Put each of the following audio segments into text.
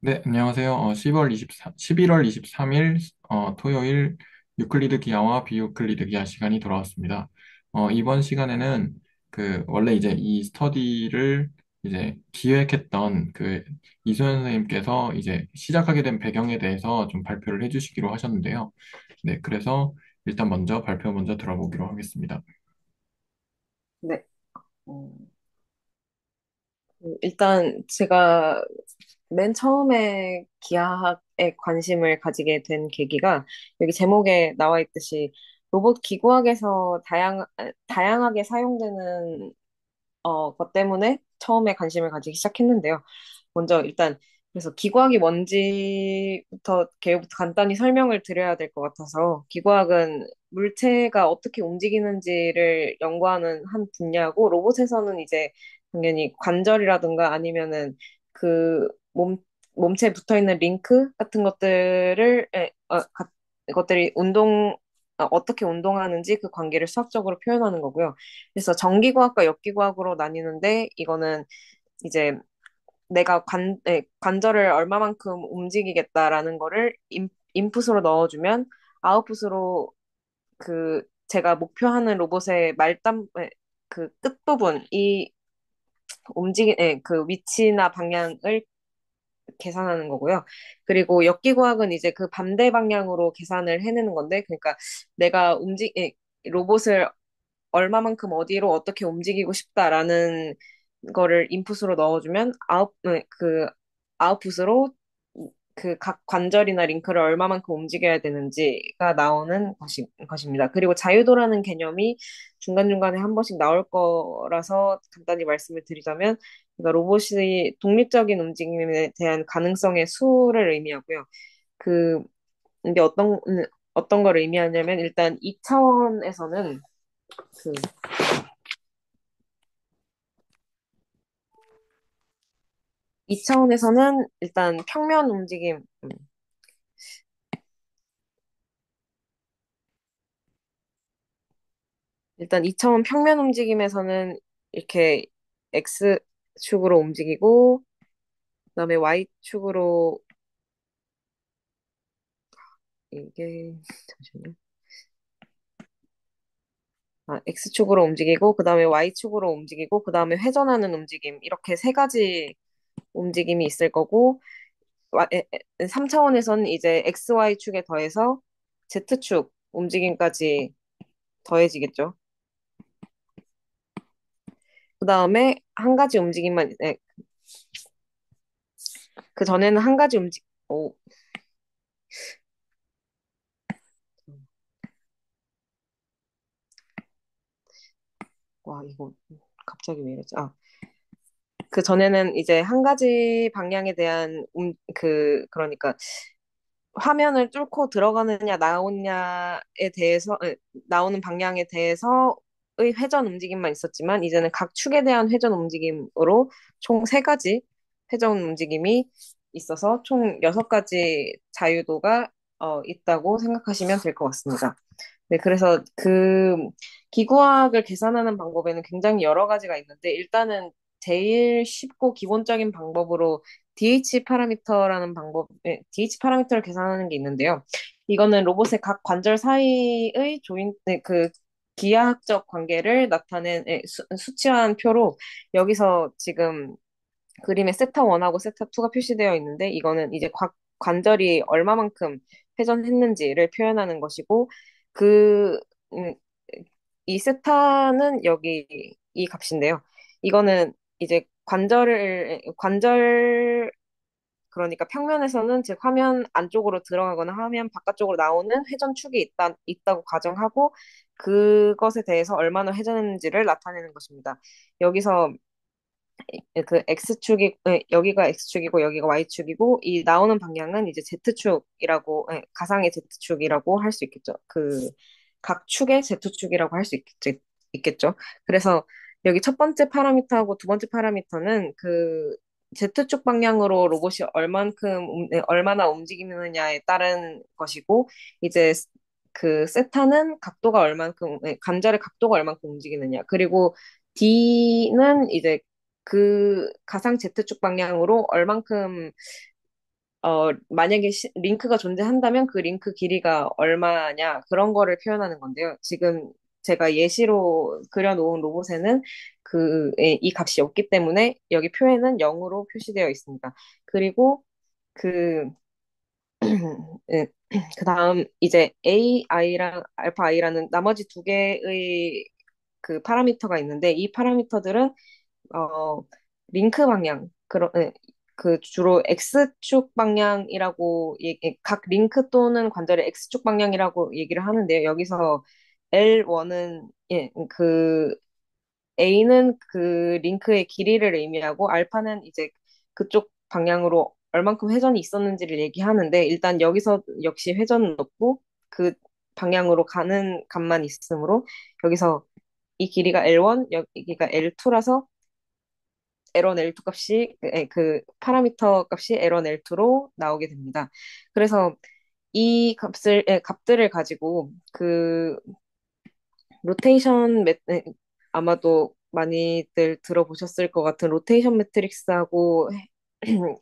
네, 안녕하세요. 11월 23일 토요일 유클리드 기하와 비유클리드 기하 시간이 돌아왔습니다. 이번 시간에는 원래 이제 이 스터디를 이제 기획했던 이소연 선생님께서 이제 시작하게 된 배경에 대해서 좀 발표를 해주시기로 하셨는데요. 네, 그래서 일단 먼저 발표 먼저 들어보기로 하겠습니다. 네. 어, 일단 제가 맨 처음에 기하학에 관심을 가지게 된 계기가 여기 제목에 나와 있듯이 로봇 기구학에서 다양하게 사용되는 것 때문에 처음에 관심을 가지기 시작했는데요. 먼저 일단 그래서 기구학이 뭔지부터 개요부터 간단히 설명을 드려야 될 것 같아서 기구학은 물체가 어떻게 움직이는지를 연구하는 한 분야고 로봇에서는 이제 당연히 관절이라든가 아니면은 그 몸체에 붙어 있는 링크 같은 것들이 어떻게 운동하는지 그 관계를 수학적으로 표현하는 거고요. 그래서 정기과학과 역기과학으로 나뉘는데 이거는 이제 내가 관절을 얼마만큼 움직이겠다라는 거를 인풋으로 넣어주면 아웃풋으로 제가 목표하는 로봇의 그 끝부분, 그 위치나 방향을 계산하는 거고요. 그리고 역기과학은 이제 그 반대 방향으로 계산을 해내는 건데, 그러니까 내가 로봇을 얼마만큼 어디로 어떻게 움직이고 싶다라는 거를 인풋으로 넣어주면 아웃풋으로 그 각 관절이나 링크를 얼마만큼 움직여야 되는지가 나오는 것입니다. 그리고 자유도라는 개념이 중간중간에 한 번씩 나올 거라서 간단히 말씀을 드리자면, 그러니까 로봇이 독립적인 움직임에 대한 가능성의 수를 의미하고요. 그, 이게 어떤 걸 의미하냐면, 일단 2차원에서는 그 2차원에서는 일단 평면 움직임, 일단 2차원 평면 움직임에서는 이렇게 X축으로 움직이고, 그다음에 Y축으로, 잠시만요. X축으로 움직이고, 그 다음에 Y축으로 움직이고, 그 다음에 회전하는 움직임. 이렇게 세 가지 움직임이 있을 거고, 3차원에서는 이제 XY축에 더해서 Z축 움직임까지 더해지겠죠. 그 다음에 한 가지 움직임만, 그 전에는 한 가지 오, 와, 이거 갑자기 왜 이러지? 그 전에는 이제 한 가지 방향에 대한 그러니까 화면을 뚫고 들어가느냐 나오느냐에 대해서 나오는 방향에 대해서의 회전 움직임만 있었지만 이제는 각 축에 대한 회전 움직임으로 총 세 가지 회전 움직임이 있어서 총 여섯 가지 자유도가 있다고 생각하시면 될 것 같습니다. 네, 그래서 그 기구학을 계산하는 방법에는 굉장히 여러 가지가 있는데 일단은 제일 쉽고 기본적인 방법으로 DH 파라미터를 계산하는 게 있는데요. 이거는 로봇의 각 관절 사이의 기하학적 관계를 나타낸 수치화한 표로 여기서 지금 그림에 세타 1하고 세타 2가 표시되어 있는데 이거는 이제 관절이 얼마만큼 회전했는지를 표현하는 것이고 그, 음, 이 세타는 여기 이 값인데요. 이거는 이제 그러니까 평면에서는 즉 화면 안쪽으로 들어가거나 화면 바깥쪽으로 나오는 회전축이 있다고 가정하고 그것에 대해서 얼마나 회전했는지를 나타내는 것입니다. 여기서 여기가 X축이고 여기가 Y축이고 이 나오는 방향은 이제 Z축이라고 가상의 Z축이라고 할 수 있겠죠. 그 각 축의 Z축이라고 할 수 있겠죠. 그래서 여기 첫 번째 파라미터하고 두 번째 파라미터는 그 Z축 방향으로 로봇이 얼마나 움직이느냐에 따른 것이고 이제 그 세타는 관절의 각도가 얼만큼 움직이느냐 그리고 D는 이제 그 가상 Z축 방향으로 얼만큼 만약에 링크가 존재한다면 그 링크 길이가 얼마냐, 그런 거를 표현하는 건데요. 지금 제가 예시로 그려놓은 로봇에는 이 값이 없기 때문에 여기 표에는 0으로 표시되어 있습니다. 그리고 그, 예, 그 다음 이제 AI랑 알파 I라는 나머지 두 개의 그 파라미터가 있는데 이 파라미터들은 어, 링크 방향, 그 주로 X축 방향이라고, 각 링크 또는 관절의 X축 방향이라고 얘기를 하는데요. 여기서 L1은, A는 그 링크의 길이를 의미하고, 알파는 이제 그쪽 방향으로 얼만큼 회전이 있었는지를 얘기하는데, 일단 여기서 역시 회전은 없고, 그 방향으로 가는 값만 있으므로, 여기서 이 길이가 L1, 여기가 L2라서 L1, L2 값이 그 파라미터 값이 L1, L2로 나오게 됩니다. 그래서 이 값들을 가지고 그 로테이션 아마도 많이들 들어보셨을 것 같은 로테이션 매트릭스하고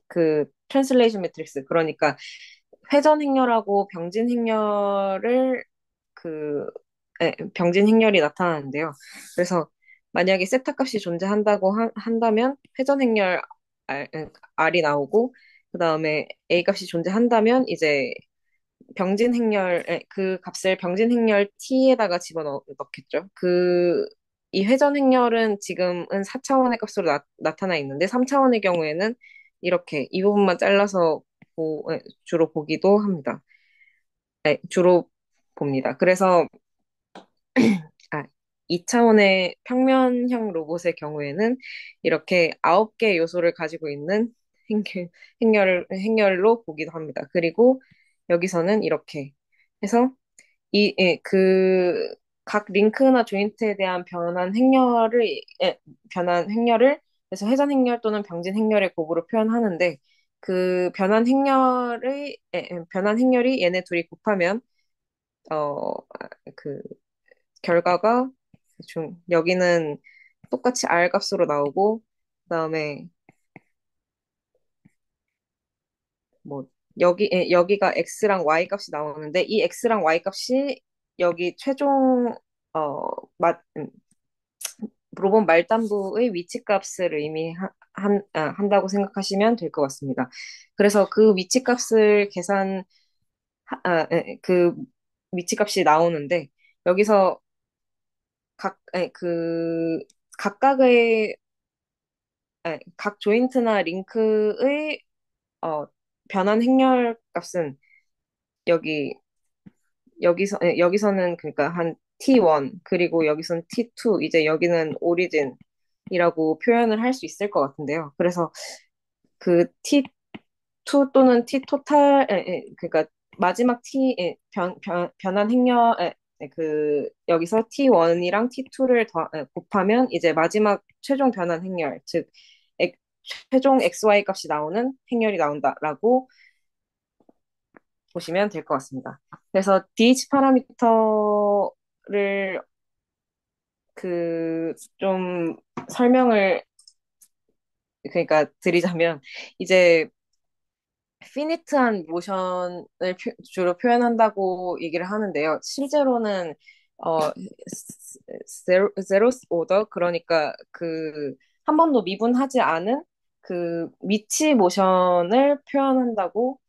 그 트랜슬레이션 매트릭스, 그러니까 회전 행렬하고 병진 행렬을 그 병진 행렬이 나타나는데요. 그래서 만약에 세타 값이 존재한다고 한다면 회전 행렬 R이 나오고, 그 다음에 A 값이 존재한다면 이제 병진 행렬 그 값을 병진 행렬 T에다가 집어넣겠죠. 이 회전 행렬은 지금은 4차원의 값으로 나타나 있는데 3차원의 경우에는 이렇게 이 부분만 잘라서 주로 보기도 합니다. 주로 봅니다. 그래서 아, 2차원의 평면형 로봇의 경우에는 이렇게 9개 요소를 가지고 있는 행렬로 보기도 합니다. 그리고 여기서는 이렇게 해서 각 링크나 조인트에 대한 변한 행렬을 그래서 회전 행렬 또는 병진 행렬의 곱으로 표현하는데 그 변한 행렬이 얘네 둘이 곱하면 그 결과가 여기는 똑같이 R 값으로 나오고 그다음에 뭐 여기가 X랑 Y 값이 나오는데 이 X랑 Y 값이 여기 최종 어 맞, 로봇 말단부의 위치 값을 한다고 생각하시면 될 것 같습니다. 그래서 그 위치 값을 그 위치 값이 나오는데 여기서 각각의 각 조인트나 링크의 어, 변환 행렬 값은 여기 여기서는 그러니까 한 T1 그리고 여기서는 T2 이제 여기는 오리진이라고 표현을 할 수 있을 것 같은데요. 그래서 그 T2 또는 T 토탈 그러니까 마지막 변환 행렬 여기서 T1이랑 T2를 곱하면 이제 마지막 최종 변환 행렬 즉 엑- 최종 XY 값이 나오는 행렬이 나온다라고 보시면 될 것 같습니다. 그래서 DH 파라미터를 좀 설명을 그러니까 드리자면 이제 피니트한 모션을 주로 표현한다고 얘기를 하는데요. 실제로는 제로스 오더 그러니까 한 번도 미분하지 않은 그 위치 모션을 표현한다고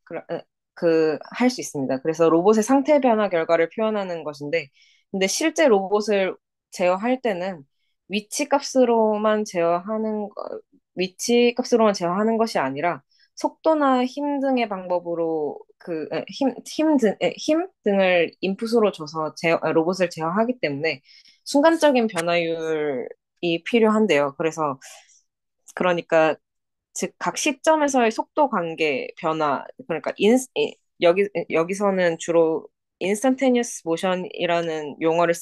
할 수 있습니다. 그래서 로봇의 상태 변화 결과를 표현하는 것인데, 근데 실제 로봇을 제어할 때는 위치 값으로만 제어하는 거, 위치 값으로만 제어하는 것이 아니라 속도나 힘 등의 방법으로 힘 등을 인풋으로 줘서 로봇을 제어하기 때문에 순간적인 변화율이 필요한데요. 그러니까 즉 각 시점에서의 속도 관계 변화 그러니까 여기서는 주로 인스턴테니어스 모션이라는 용어를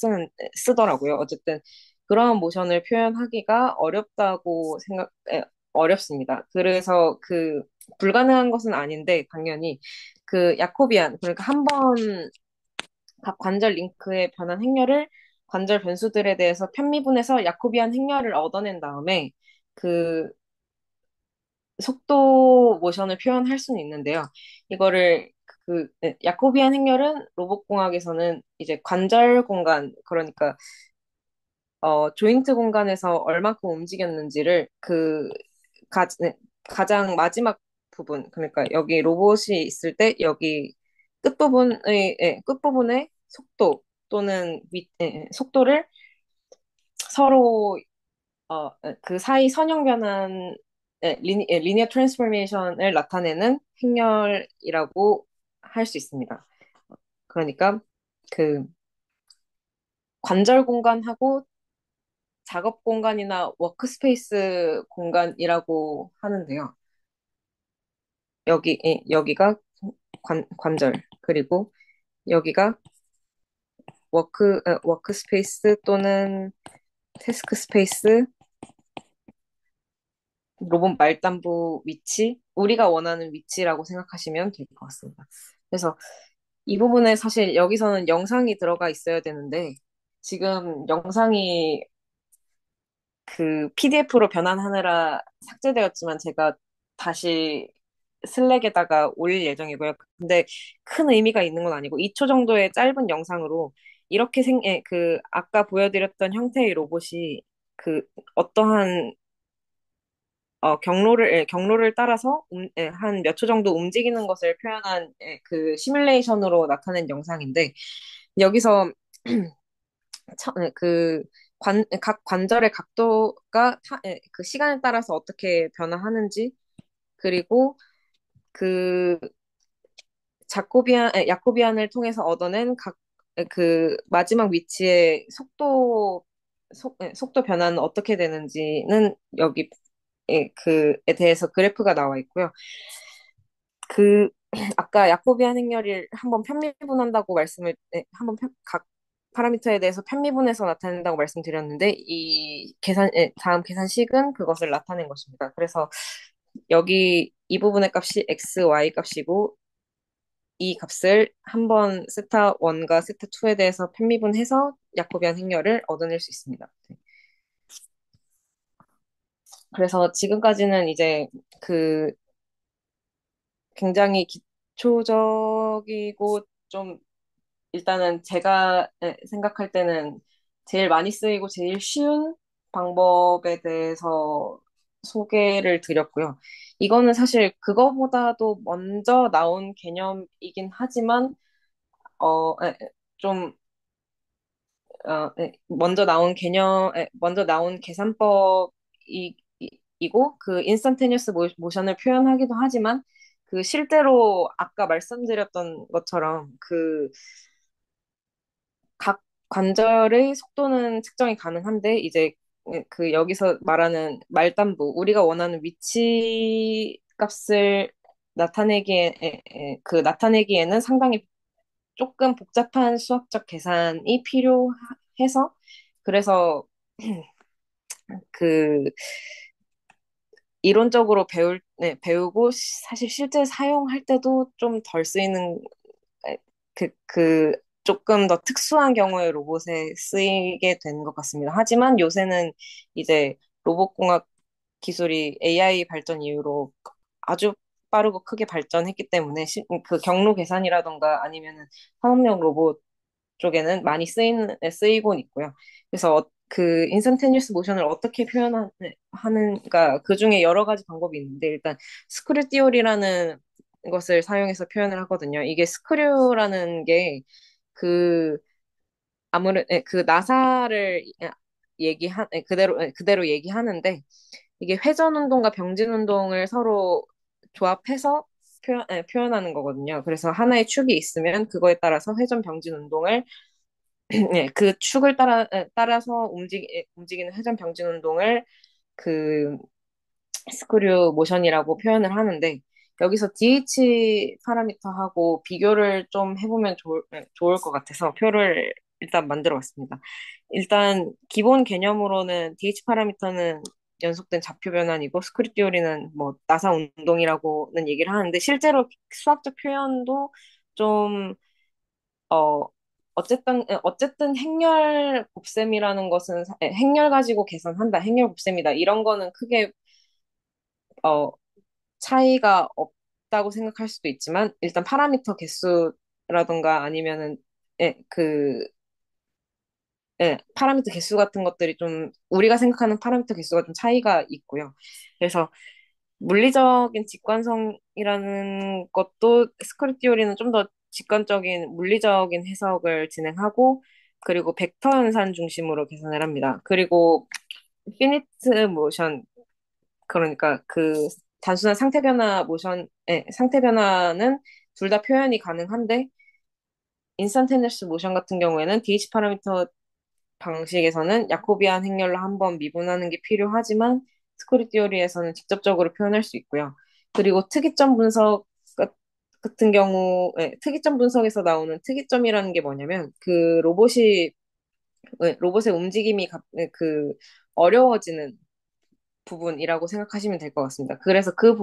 쓰더라고요. 어쨌든 그러한 모션을 표현하기가 어렵습니다. 그래서 불가능한 것은 아닌데 당연히 야코비안 그러니까 한 번 각 관절 링크의 변한 행렬을 관절 변수들에 대해서 편미분해서 야코비안 행렬을 얻어낸 다음에 그 속도 모션을 표현할 수는 있는데요. 이거를 야코비안 행렬은 로봇공학에서는 이제 관절 공간, 그러니까 조인트 공간에서 얼마큼 움직였는지를 네, 가장 마지막 부분, 그러니까 여기 로봇이 있을 때 여기 끝부분의 속도 또는 속도를 서로 그 사이 선형 변환, 리니어 트랜스포메이션을 나타내는 행렬이라고 할 수 있습니다. 그러니까 그 관절 공간하고 작업 공간이나 워크스페이스 공간이라고 하는데요. 여기가 관절, 그리고 여기가 워크스페이스 또는 태스크 스페이스, 로봇 말단부 위치, 우리가 원하는 위치라고 생각하시면 될 것 같습니다. 그래서 이 부분에 사실 여기서는 영상이 들어가 있어야 되는데, 지금 영상이 그 PDF로 변환하느라 삭제되었지만 제가 다시 슬랙에다가 올릴 예정이고요. 근데 큰 의미가 있는 건 아니고 2초 정도의 짧은 영상으로 이렇게 아까 보여드렸던 형태의 로봇이 그 어떠한 경로를 따라서 한 몇 초 정도 움직이는 것을 표현한 그 시뮬레이션으로 나타낸 영상인데 여기서 각 관절의 각도가 그 시간에 따라서 어떻게 변화하는지, 그리고 그 야코비안을 통해서 얻어낸 그 마지막 위치의 속도 변화는 어떻게 되는지는 여기 그에 대해서 그래프가 나와 있고요. 그 아까 야코비안 행렬을 한번 편미분한다고 각 파라미터에 대해서 편미분해서 나타낸다고 말씀드렸는데 다음 계산식은 그것을 나타낸 것입니다. 그래서 여기 이 부분의 값이 x, y 값이고 이 값을 한번 세타 1과 세타 2에 대해서 편미분해서 야코비안 행렬을 얻어낼 수 있습니다. 네. 그래서 지금까지는 이제 그 굉장히 기초적이고 좀 일단은 제가 생각할 때는 제일 많이 쓰이고 제일 쉬운 방법에 대해서 소개를 드렸고요. 이거는 사실 그거보다도 먼저 나온 개념이긴 하지만 좀 먼저 나온 계산법이고 그 인스턴테니어스 모션을 표현하기도 하지만 그 실제로 아까 말씀드렸던 것처럼 각 관절의 속도는 측정이 가능한데 이제 그 여기서 말하는 말단부 우리가 원하는 위치 값을 나타내기에는 상당히 조금 복잡한 수학적 계산이 필요해서 그래서 그 이론적으로 배우고 사실 실제 사용할 때도 좀 덜 쓰이는 그 조금 더 특수한 경우에 로봇에 쓰이게 된 것 같습니다. 하지만 요새는 이제 로봇공학 기술이 AI 발전 이후로 아주 빠르고 크게 발전했기 때문에 그 경로 계산이라던가 아니면은 산업용 로봇 쪽에는 많이 쓰이곤 있고요. 그래서 그 인스턴테니어스 모션을 어떻게 표현하는가 그 중에 여러 가지 방법이 있는데 일단 스크류 띠오리라는 것을 사용해서 표현을 하거든요. 이게 스크류라는 게 그 그 나사를 그대로 얘기하는데 이게 회전 운동과 병진 운동을 서로 조합해서 표현하는 거거든요. 그래서 하나의 축이 있으면 그거에 따라서 회전 병진 운동을 그 축을 따라서 움직이는 회전 병진 운동을 그 스크류 모션이라고 표현을 하는데 여기서 DH 파라미터하고 비교를 좀 해보면 좋을 것 같아서 표를 일단 만들어 봤습니다. 일단 기본 개념으로는 DH 파라미터는 연속된 좌표 변환이고 스크류 띠오리는 뭐 나사 운동이라고는 얘기를 하는데 실제로 수학적 표현도 좀 어, 어쨌든 행렬 곱셈이라는 것은 행렬 가지고 계산한다. 행렬 곱셈이다. 이런 거는 크게 어, 차이가 없다고 생각할 수도 있지만 일단 파라미터 개수라던가 아니면은 예, 파라미터 개수 같은 것들이 좀 우리가 생각하는 파라미터 개수가 좀 차이가 있고요. 그래서 물리적인 직관성이라는 것도 스크립 띠오리는 좀 더 직관적인 물리적인 해석을 진행하고 그리고 벡터 연산 중심으로 계산을 합니다. 그리고 피니트 모션 그러니까 그 단순한 상태 변화 모션, 상태 변화는 둘 다 표현이 가능한데 인스탄테니어스 모션 같은 경우에는 DH 파라미터 방식에서는 야코비안 행렬로 한번 미분하는 게 필요하지만 스코리 띠오리에서는 직접적으로 표현할 수 있고요. 그리고 특이점 분석 같은 경우, 특이점 분석에서 나오는 특이점이라는 게 뭐냐면 로봇의 움직임이 어려워지는 부분이라고 생각하시면 될 것 같습니다. 그래서 그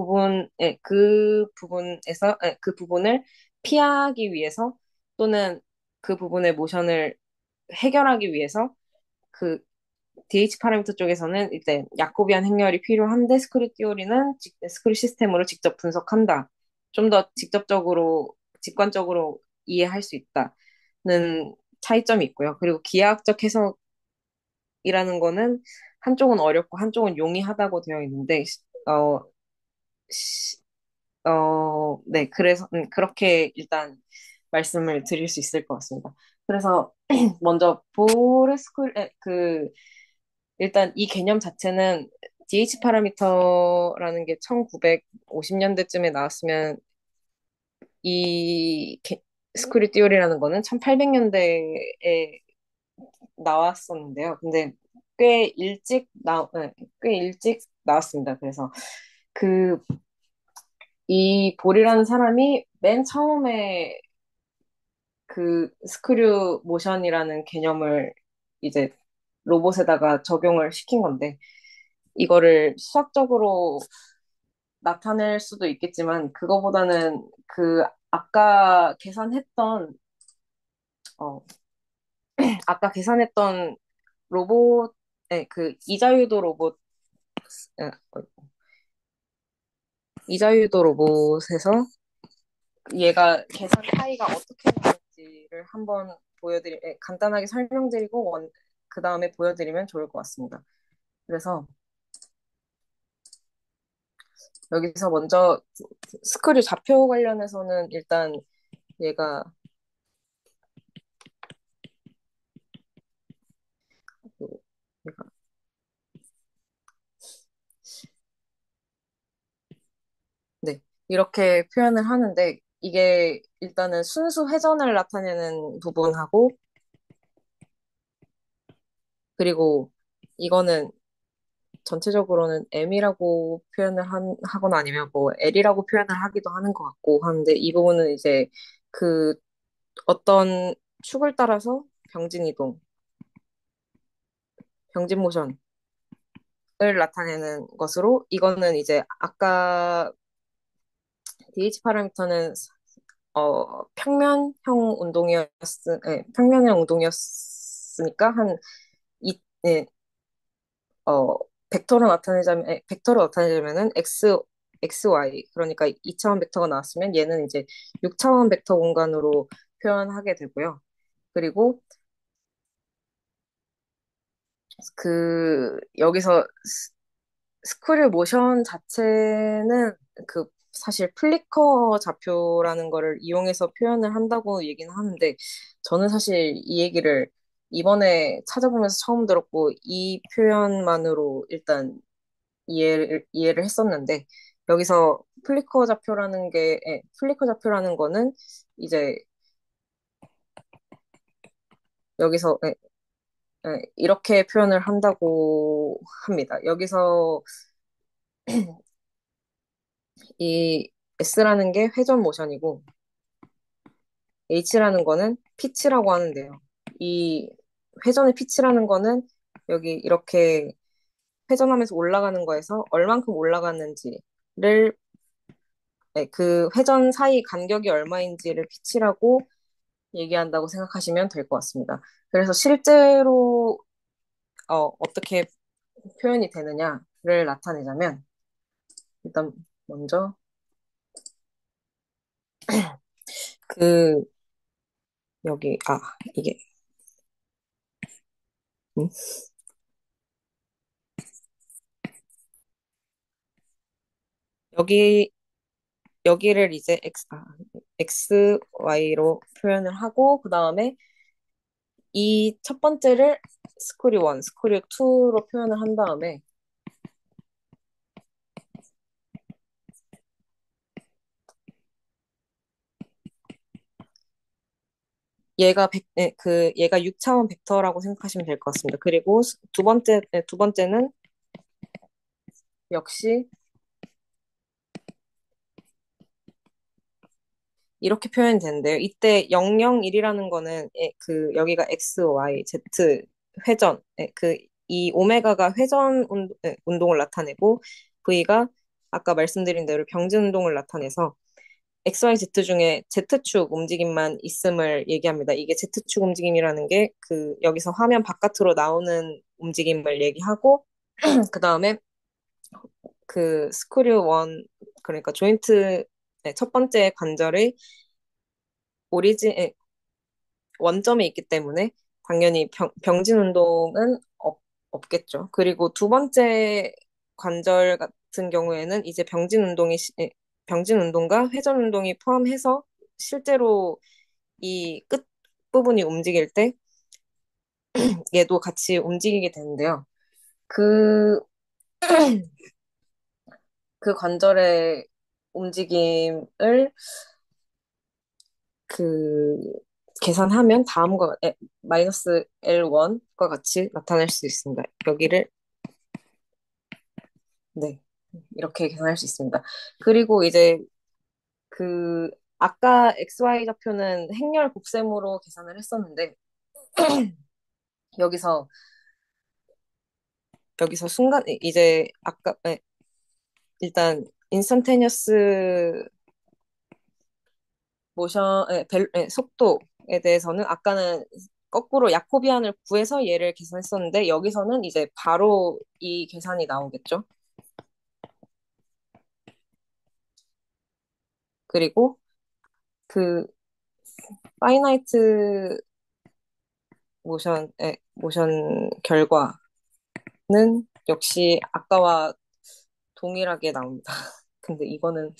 부분을 피하기 위해서 또는 그 부분의 모션을 해결하기 위해서 그 DH 파라미터 쪽에서는 이제 야코비안 행렬이 필요한데 스크류 띠오리는 스크류 시스템으로 직접 분석한다. 좀 더 직관적으로 이해할 수 있다는 차이점이 있고요. 그리고 기하학적 해석이라는 거는 한쪽은 어렵고 한쪽은 용이하다고 되어 있는데, 어, 시- 네, 그래서, 그렇게 일단 말씀을 드릴 수 있을 것 같습니다. 그래서 먼저 일단 이 개념 자체는 DH 파라미터라는 게 1950년대쯤에 나왔으면 이 스크류 띠오리라는 거는 1800년대에 나왔었는데요. 근데 꽤 일찍 나왔습니다. 그래서 그 이 볼이라는 사람이 맨 처음에 그 스크류 모션이라는 개념을 이제 로봇에다가 적용을 시킨 건데 이거를 수학적으로 나타낼 수도 있겠지만 그거보다는 어, 아까 계산했던 로봇, 이자유도 로봇, 에, 어, 이자유도 로봇에서 얘가 계산 차이가 어떻게 나는지를 한번 간단하게 설명드리고 그 다음에 보여드리면 좋을 것 같습니다. 그래서 여기서 먼저 스크류 좌표 관련해서는 일단 얘가 그- 얘가 네 이렇게 표현을 하는데 이게 일단은 순수 회전을 나타내는 부분하고 그리고 이거는 전체적으로는 M이라고 하거나 아니면 뭐 L이라고 표현을 하기도 하는 것 같고 하는데 이 부분은 이제 그 어떤 축을 따라서 병진 이동, 병진 모션을 나타내는 것으로 이거는 이제 아까 DH 파라미터는 평면형 운동이었으니까 네, 어, 벡터로 나타내자면은 XY. 그러니까 2차원 벡터가 나왔으면 얘는 이제 6차원 벡터 공간으로 표현하게 되고요. 그리고 여기서 스크류 모션 자체는 사실 플리커 좌표라는 거를 이용해서 표현을 한다고 얘기는 하는데 저는 사실 이 얘기를 이번에 찾아보면서 처음 들었고 이 표현만으로 일단 이해를 했었는데 여기서 플리커 좌표라는 거는 이제 여기서 이렇게 표현을 한다고 합니다. 여기서 이 S라는 게 회전 모션이고 H라는 거는 피치라고 하는데요. 이 회전의 피치라는 거는 여기 이렇게 회전하면서 올라가는 거에서 얼만큼 올라갔는지를 그 회전 사이 간격이 얼마인지를 피치라고 얘기한다고 생각하시면 될 것 같습니다. 그래서 실제로 어떻게 표현이 되느냐를 나타내자면 일단 먼저 그, 여기, 이게, 음? 여기, 여기를 이제 XY로 표현을 하고, 그 다음에 이 첫 번째를 스크류 1, 스크류 2로 표현을 한 다음에, 얘가 6차원 벡터라고 생각하시면 될 것 같습니다. 그리고 두 번째는 역시 이렇게 표현이 되는데요. 이때 001이라는 거는 여기가 X, Y, Z 회전, 이 오메가가 회전 운동을 나타내고 V가 아까 말씀드린 대로 병진 운동을 나타내서 XYZ 중에 Z축 움직임만 있음을 얘기합니다. 이게 Z축 움직임이라는 게 여기서 화면 바깥으로 나오는 움직임을 얘기하고 그 다음에 스크류 원 그러니까 조인트 첫 번째 관절의 오리진 원점에 있기 때문에 당연히 병진 운동은 없겠죠. 그리고 두 번째 관절 같은 경우에는 이제 병진 운동과 회전 운동이 포함해서 실제로 이 끝 부분이 움직일 때 얘도 같이 움직이게 되는데요. 그, 그 관절의 움직임을 그 계산하면 마이너스 L1과 같이 나타낼 수 있습니다. 여기를 네 이렇게 계산할 수 있습니다. 그리고 이제 그 아까 XY 좌표는 행렬 곱셈으로 계산을 했었는데 여기서 순간 이제 일단 인스턴테니어스 속도에 대해서는 아까는 거꾸로 야코비안을 구해서 얘를 계산했었는데 여기서는 이제 바로 이 계산이 나오겠죠. 그리고 그 파이나이트 모션 결과는 역시 아까와 동일하게 나옵니다. 근데 이거는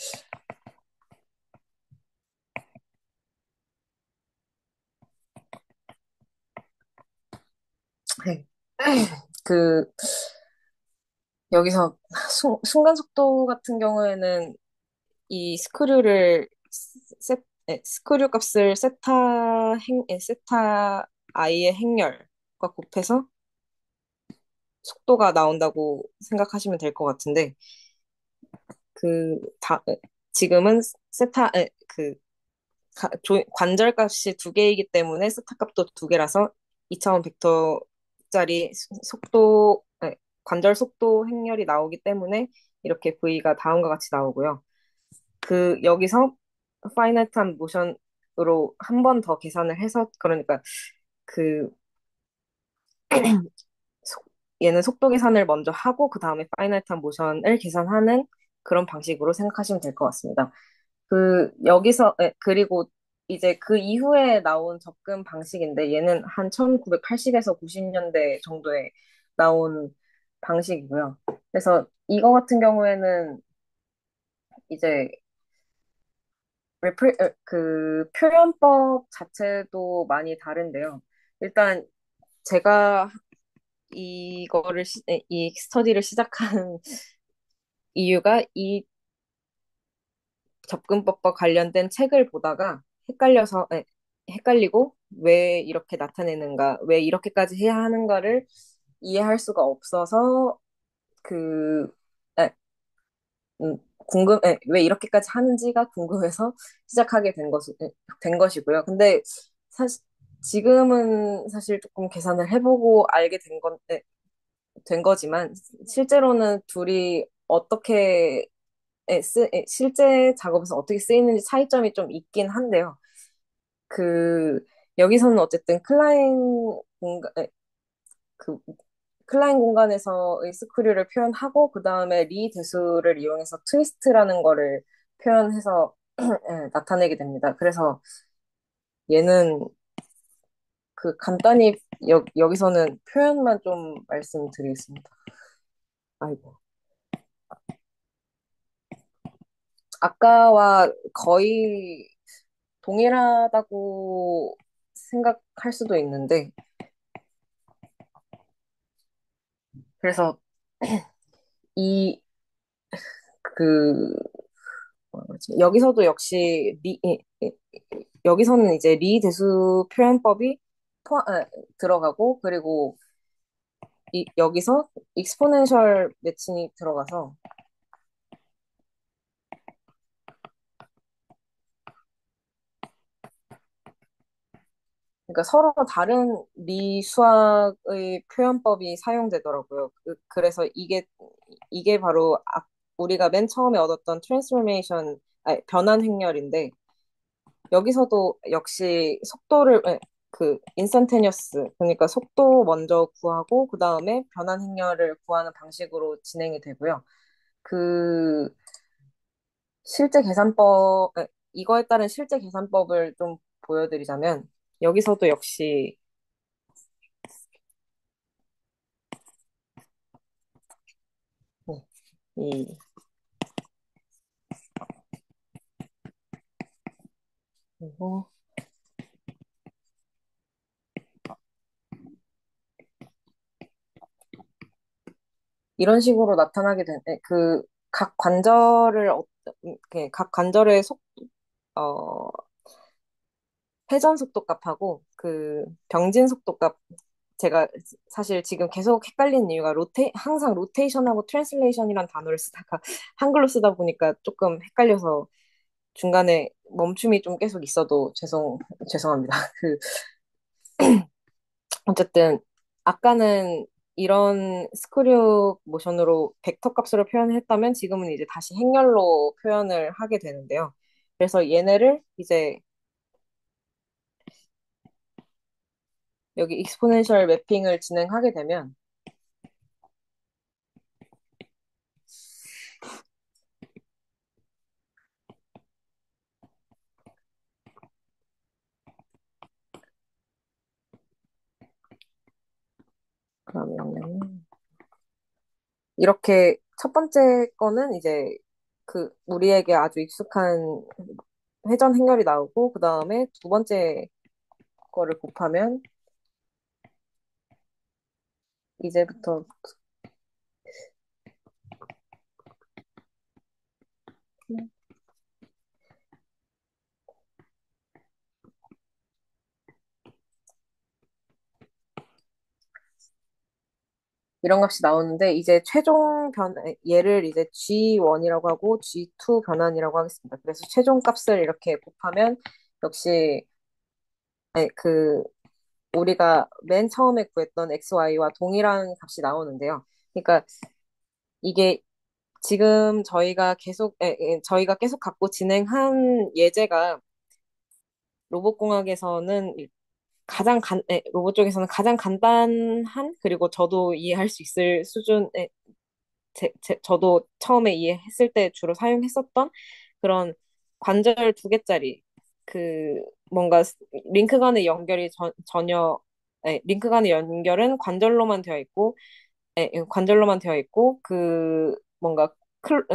네. 그 여기서 순간 속도 같은 경우에는 이 스크류 값을 세타 i의 행렬과 곱해서 속도가 나온다고 생각하시면 될 것 같은데 지금은 세타 에, 그 관절 값이 두 개이기 때문에 세타 값도 두 개라서 2차원 벡터짜리 관절 속도 행렬이 나오기 때문에 이렇게 V가 다음과 같이 나오고요. 여기서 파이널한 모션으로 한 번 더 계산을 해서 그러니까 그 속- 얘는 속도 계산을 먼저 하고 그 다음에 파이널한 모션을 계산하는 그런 방식으로 생각하시면 될 것 같습니다. 그리고 이제 그 이후에 나온 접근 방식인데 얘는 한 1980에서 90년대 정도에 나온 방식이고요. 그래서 이거 같은 경우에는 이제 표현법 자체도 많이 다른데요. 일단 제가 이 스터디를 시작한 이유가 이 접근법과 관련된 책을 보다가 헷갈리고 왜 이렇게 나타내는가, 왜 이렇게까지 해야 하는가를 이해할 수가 없어서 그, 에, 왜 이렇게까지 하는지가 궁금해서 시작하게 된 것이고요. 근데 사실 지금은 사실 조금 계산을 해보고 알게 된 거지만 실제로는 둘이 실제 작업에서 어떻게 쓰이는지 차이점이 좀 있긴 한데요. 그, 여기서는 어쨌든 그, 클라인 공간에서의 스크류를 표현하고, 그 다음에 리 대수를 이용해서 트위스트라는 거를 표현해서 예, 나타내게 됩니다. 그래서 얘는 그 간단히 여기서는 표현만 좀 말씀드리겠습니다. 아이고. 아까와 거의 동일하다고 생각할 수도 있는데, 그래서 이, 그, 뭐라 그러지? 여기서도 역시 여기서는 이제 리 대수 표현법이 들어가고, 그리고 여기서 익스포넨셜 매칭이 들어가서, 그러니까 서로 다른 미수학의 표현법이 사용되더라고요. 그래서 이게 바로 우리가 맨 처음에 얻었던 트랜스포메이션, 아니, 변환 행렬인데, 여기서도 역시 그 인스턴테니어스, 그러니까 속도 먼저 구하고 그 다음에 변환 행렬을 구하는 방식으로 진행이 되고요. 그 실제 이거에 따른 실제 계산법을 좀 보여드리자면, 여기서도 역시 네, 이 그리고 이런 식으로 나타나게 된, 각 관절을, 각 관절의 어, 회전 속도값하고 그 병진 속도값, 제가 사실 지금 계속 헷갈리는 이유가 항상 로테이션하고 트랜슬레이션이란 단어를 쓰다가 한글로 쓰다 보니까 조금 헷갈려서 중간에 멈춤이 좀 계속 있어도 죄송합니다. 어쨌든 아까는 이런 스크류 모션으로 벡터 값으로 표현을 했다면 지금은 이제 다시 행렬로 표현을 하게 되는데요. 그래서 얘네를 이제 여기 익스포넨셜 매핑을 진행하게 되면, 그러면 이렇게 첫 번째 거는 이제 우리에게 아주 익숙한 회전 행렬이 나오고, 그 다음에 두 번째 거를 곱하면 이제부터 이런 값이 나오는데, 이제 얘를 이제 G1이라고 하고 G2 변환이라고 하겠습니다. 그래서 최종 값을 이렇게 곱하면 역시 네, 우리가 맨 처음에 구했던 XY와 동일한 값이 나오는데요. 그러니까 이게 지금 저희가 계속 갖고 진행한 예제가 로봇공학에서는 로봇 쪽에서는 가장 간단한, 그리고 저도 이해할 수 있을 수준의, 저도 처음에 이해했을 때 주로 사용했었던 그런 관절 두 개짜리, 그 뭔가 링크 간의 연결이 전혀, 링크 간의 연결은 관절로만 되어 있고, 뭔가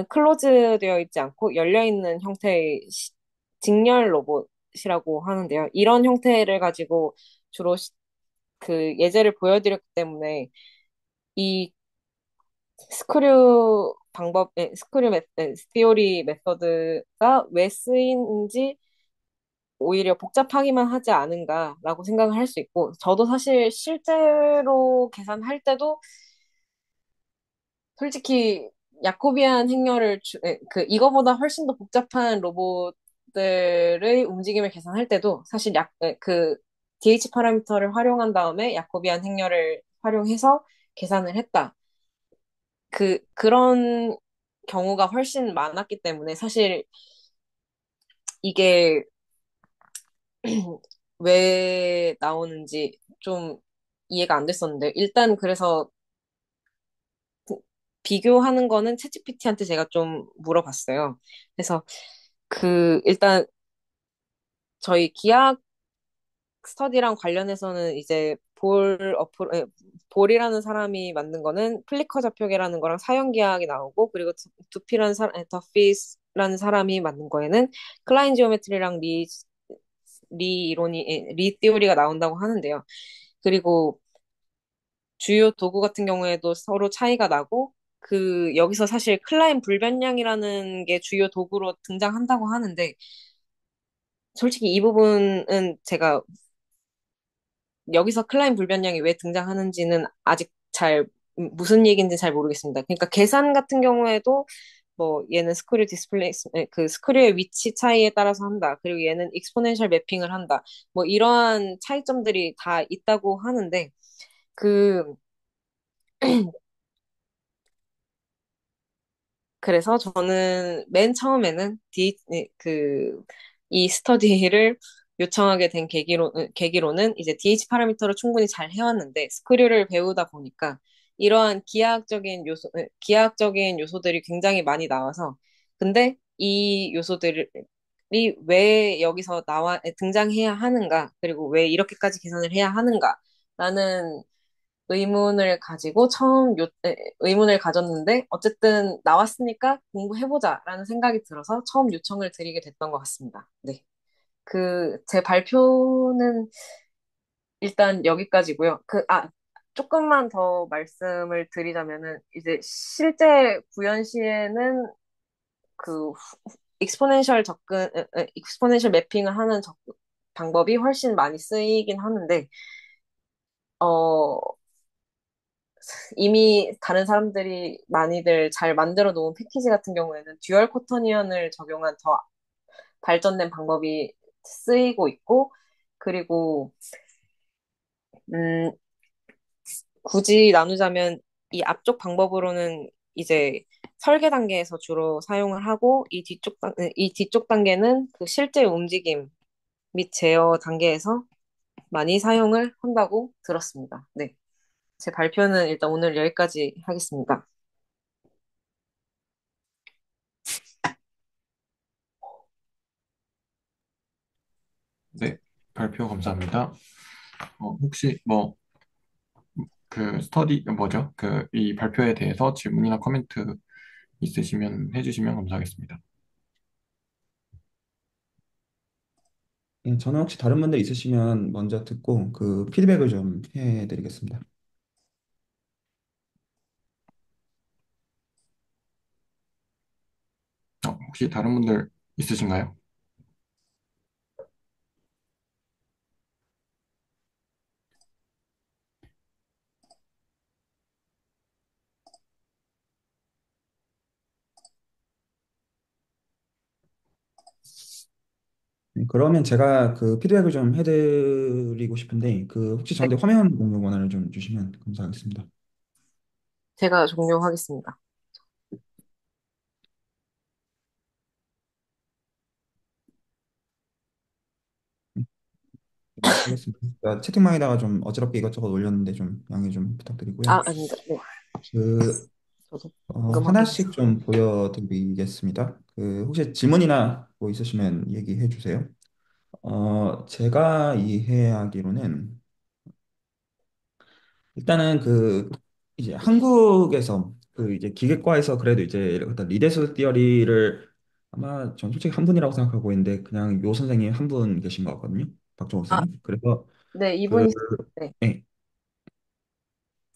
클로즈 되어 있지 않고 열려 있는 형태의 직렬 로봇이라고 하는데요. 이런 형태를 가지고 주로 그 예제를 보여드렸기 때문에 이 스티오리 메서드가 왜 쓰이는지 오히려 복잡하기만 하지 않은가라고 생각을 할 수 있고, 저도 사실 실제로 계산할 때도 솔직히 야코비안 이거보다 훨씬 더 복잡한 로봇들의 움직임을 계산할 때도 사실 DH 파라미터를 활용한 다음에 야코비안 행렬을 활용해서 계산을 했다. 그런 경우가 훨씬 많았기 때문에 사실 이게 왜 나오는지 좀 이해가 안 됐었는데, 일단 그래서 비교하는 거는 챗GPT한테 제가 좀 물어봤어요. 그래서 일단 저희 기악 스터디랑 관련해서는 이제 볼이라는 사람이 만든 거는 플리커 좌표계라는 거랑 사형기하학이 나오고, 그리고 두피라는 더피스라는 사람이 만든 거에는 클라인 지오메트리랑 리 띠오리가 나온다고 하는데요. 그리고 주요 도구 같은 경우에도 서로 차이가 나고, 여기서 사실 클라인 불변량이라는 게 주요 도구로 등장한다고 하는데, 솔직히 이 부분은 제가 여기서 클라인 불변량이 왜 등장하는지는 아직 무슨 얘기인지 잘 모르겠습니다. 그러니까 계산 같은 경우에도 뭐 얘는 스크류의 위치 차이에 따라서 한다. 그리고 얘는 익스포넨셜 매핑을 한다. 뭐 이러한 차이점들이 다 있다고 하는데 그 그래서 저는 맨 처음에는 이 스터디를 요청하게 된 계기로는 이제 DH 파라미터를 충분히 잘 해왔는데 스크류를 배우다 보니까 이러한 기하학적인 요소들이 굉장히 많이 나와서 근데 이 요소들이 왜 여기서 등장해야 하는가, 그리고 왜 이렇게까지 계산을 해야 하는가 라는 의문을 가지고 의문을 가졌는데 어쨌든 나왔으니까 공부해보자라는 생각이 들어서 처음 요청을 드리게 됐던 것 같습니다. 네. 제 발표는 일단 여기까지고요. 조금만 더 말씀을 드리자면은 이제 실제 구현 시에는 그 익스포넨셜 매핑을 하는 방법이 훨씬 많이 쓰이긴 하는데 어, 이미 다른 사람들이 많이들 잘 만들어 놓은 패키지 같은 경우에는 듀얼 코터니언을 적용한 더 발전된 방법이 쓰이고 있고, 그리고, 음, 굳이 나누자면 이 앞쪽 방법으로는 이제 설계 단계에서 주로 사용을 하고, 이 뒤쪽 단계는 그 실제 움직임 및 제어 단계에서 많이 사용을 한다고 들었습니다. 네. 제 발표는 일단 오늘 여기까지 하겠습니다. 네, 발표 감사합니다. 혹시 뭐 그 스터디 뭐죠? 이 발표에 대해서 질문이나 코멘트 있으시면 해주시면 감사하겠습니다. 예, 저는 혹시 다른 분들 있으시면 먼저 듣고 그 피드백을 좀 해드리겠습니다. 혹시 다른 분들 있으신가요? 네, 그러면 제가 그 피드백을 좀 해드리고 싶은데 그 혹시 네, 저한테 화면 공유 권한을 좀 주시면 감사하겠습니다. 제가 종료하겠습니다. 네, 하겠습니다. 제가 채팅방에다가 좀 어지럽게 이것저것 올렸는데 좀 양해 좀 부탁드리고요. 아닙니다. 네. 그 저도 방금 하나씩 확인했어요. 좀 보여드리겠습니다. 그 혹시 질문이나 뭐 있으시면 얘기해 주세요. 제가 이해하기로는 일단은 그 이제 한국에서 그 이제 기계과에서 그래도 이제 어떤 리데스 티어리를 아마 전 솔직히 한 분이라고 생각하고 있는데 그냥 요 선생님 한 분 계신 것 같거든요. 박종욱 아, 선생님. 그래서 네, 그 네. 예.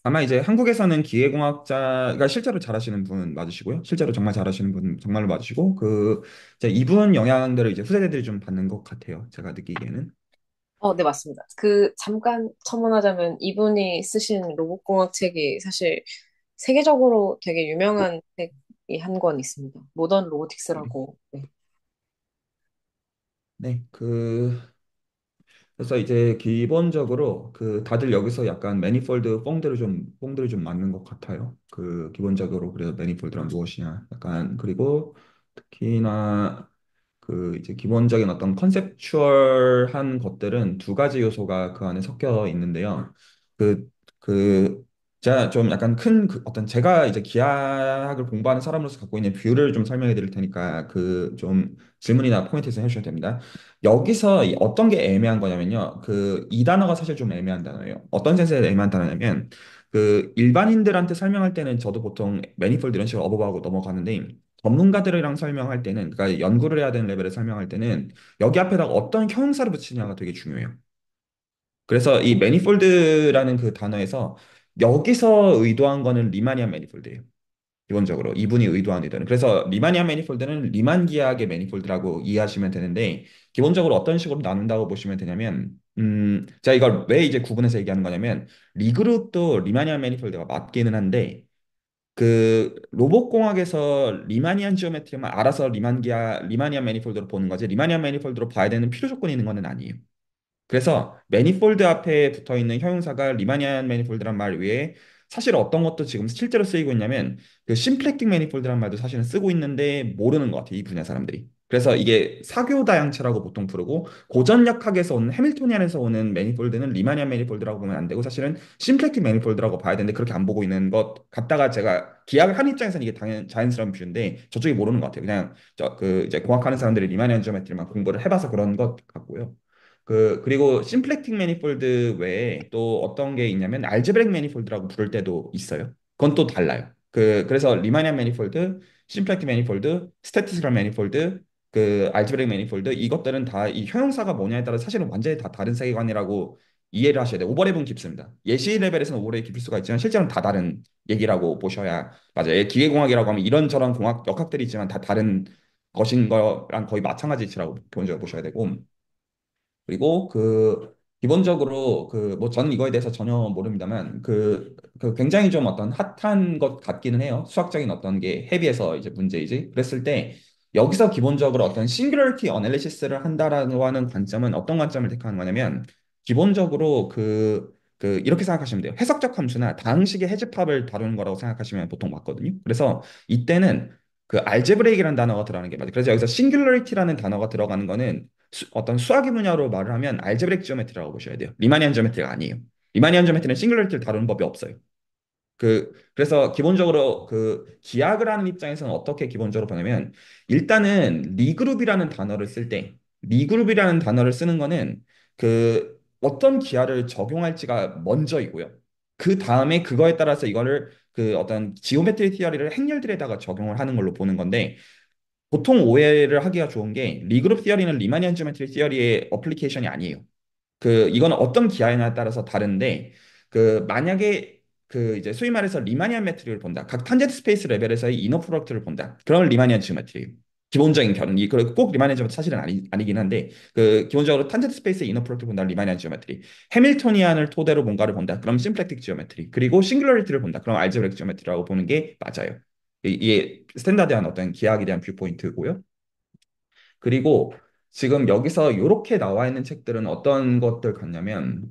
아마 이제 한국에서는 기계공학자가 실제로 잘하시는 분 맞으시고요. 실제로 정말 잘하시는 분 정말로 맞으시고 그 이제 이분 영향들을 이제 후세대들이 좀 받는 것 같아요. 제가 느끼기에는. 네, 맞습니다. 잠깐 첨언하자면 이분이 쓰신 로봇공학 책이 사실 세계적으로 되게 유명한 책이 한 권 있습니다. 모던 로보틱스라고. 네. 네, 그래서 이제 기본적으로 그 다들 여기서 약간 매니폴드 뽕들을 좀 맞는 것 같아요. 그 기본적으로 그래서 매니폴드란 무엇이냐 약간 그리고 특히나 그 이제 기본적인 어떤 컨셉추얼한 것들은 두 가지 요소가 그 안에 섞여 있는데요. 그 제가 좀 약간 큰 어떤 제가 이제 기하학을 공부하는 사람으로서 갖고 있는 뷰를 좀 설명해 드릴 테니까 그 좀 질문이나 포인트에서 해주셔도 됩니다. 여기서 어떤 게 애매한 거냐면요. 그 이 단어가 사실 좀 애매한 단어예요. 어떤 센스에서 애매한 단어냐면 그 일반인들한테 설명할 때는 저도 보통 매니폴드 이런 식으로 어버버하고 넘어가는데 전문가들이랑 설명할 때는 그러니까 연구를 해야 되는 레벨에 설명할 때는 여기 앞에다가 어떤 형용사를 붙이냐가 되게 중요해요. 그래서 이 매니폴드라는 그 단어에서 여기서 의도한 거는 리마니안 매니폴드예요. 기본적으로 이분이 의도한 의도는. 그래서 리마니안 매니폴드는 리만 기하학의 매니폴드라고 이해하시면 되는데 기본적으로 어떤 식으로 나눈다고 보시면 되냐면 제가 이걸 왜 이제 구분해서 얘기하는 거냐면 리그룹도 리마니안 매니폴드가 맞기는 한데 그 로봇공학에서 리마니안 지오메트리만 알아서 리마니안 매니폴드로 보는 거지 리마니안 매니폴드로 봐야 되는 필요 조건이 있는 거는 아니에요. 그래서 매니폴드 앞에 붙어 있는 형용사가 리마니안 매니폴드란 말 외에 사실 어떤 것도 지금 실제로 쓰이고 있냐면 그 심플렉틱 매니폴드란 말도 사실은 쓰고 있는데 모르는 것 같아요. 이 분야 사람들이. 그래서 이게 사교다양체라고 보통 부르고 고전역학에서 오는 해밀토니안에서 오는 매니폴드는 리마니안 매니폴드라고 보면 안 되고 사실은 심플렉틱 매니폴드라고 봐야 되는데 그렇게 안 보고 있는 것 같다가 제가 기하를 한 입장에서는 이게 당연 자연스러운 뷰인데 저쪽이 모르는 것 같아요. 그냥 저 그 이제 공학하는 사람들이 리마니안 지오메트리만 공부를 해봐서 그런 것 같고요. 그리고 심플렉틱 매니폴드 외에 또 어떤 게 있냐면 알제브렉 매니폴드라고 부를 때도 있어요. 그건 또 달라요. 그래서 리마니안 매니폴드, 심플렉틱 매니폴드, 스태티스틱한 매니폴드, 그 알제브렉 매니폴드 이것들은 다 이 형용사가 뭐냐에 따라 사실은 완전히 다 다른 세계관이라고 이해를 하셔야 돼요. 오버랩은 깊습니다. 예시 레벨에서는 오버랩이 깊을 수가 있지만 실제로는 다 다른 얘기라고 보셔야 맞아요. 기계공학이라고 하면 이런저런 공학 역학들이 있지만 다 다른 것인 거랑 거의 마찬가지 이치라고 기본적으로 보셔야 되고 그리고 기본적으로 뭐 저는 이거에 대해서 전혀 모릅니다만 굉장히 좀 어떤 핫한 것 같기는 해요. 수학적인 어떤 게 헤비해서 이제 문제이지. 그랬을 때 여기서 기본적으로 어떤 싱귤러리티 어널리시스를 한다라고 하는 관점은 어떤 관점을 택하는 거냐면 기본적으로 이렇게 생각하시면 돼요. 해석적 함수나 다항식의 해집합을 다루는 거라고 생각하시면 보통 맞거든요. 그래서 이때는 그 알제브레이크라는 단어가 들어가는 게 맞아요. 그래서 여기서 싱귤러리티라는 단어가 들어가는 거는 어떤 수학의 분야로 말을 하면 알제브렉 지오메트리라고 보셔야 돼요. 리마니안 지오메트리가 아니에요. 리마니안 지오메트리는 싱글러리티를 다루는 법이 없어요. 그래서 기본적으로 기하학을 하는 입장에서는 어떻게 기본적으로 보냐면 일단은 리그룹이라는 단어를 쓸 때 리그룹이라는 단어를 쓰는 거는 어떤 기하를 적용할지가 먼저이고요. 그 다음에 그거에 따라서 이거를 어떤 지오메트리 티어리를 행렬들에다가 적용을 하는 걸로 보는 건데 보통 오해를 하기가 좋은 게 리그룹 티어리는 리마니안 지오메트리 티어리의 어플리케이션이 아니에요. 이거는 어떤 기하에 따라서 다른데 만약에 이제 소위 말해서 리마니안 매트릭을 본다. 각 탄젠트 스페이스 레벨에서의 이너 프로덕트를 본다. 그러면 리마니안 지오메트리예요. 기본적인 결은 그리고 꼭 리마니안 지오메트리 사실은 아니긴 한데 기본적으로 탄젠트 스페이스의 이너 프로덕트를 본다. 리마니안 지오메트리. 해밀토니안을 토대로 뭔가를 본다. 그럼 심플렉틱 지오메트리. 그리고 싱글러리티를 본다. 그럼 알제브렉 지오메트리라고 보는 게 맞아요. 이게 스탠다드한 어떤 기하학에 대한 뷰포인트고요. 그리고 지금 여기서 이렇게 나와 있는 책들은 어떤 것들 같냐면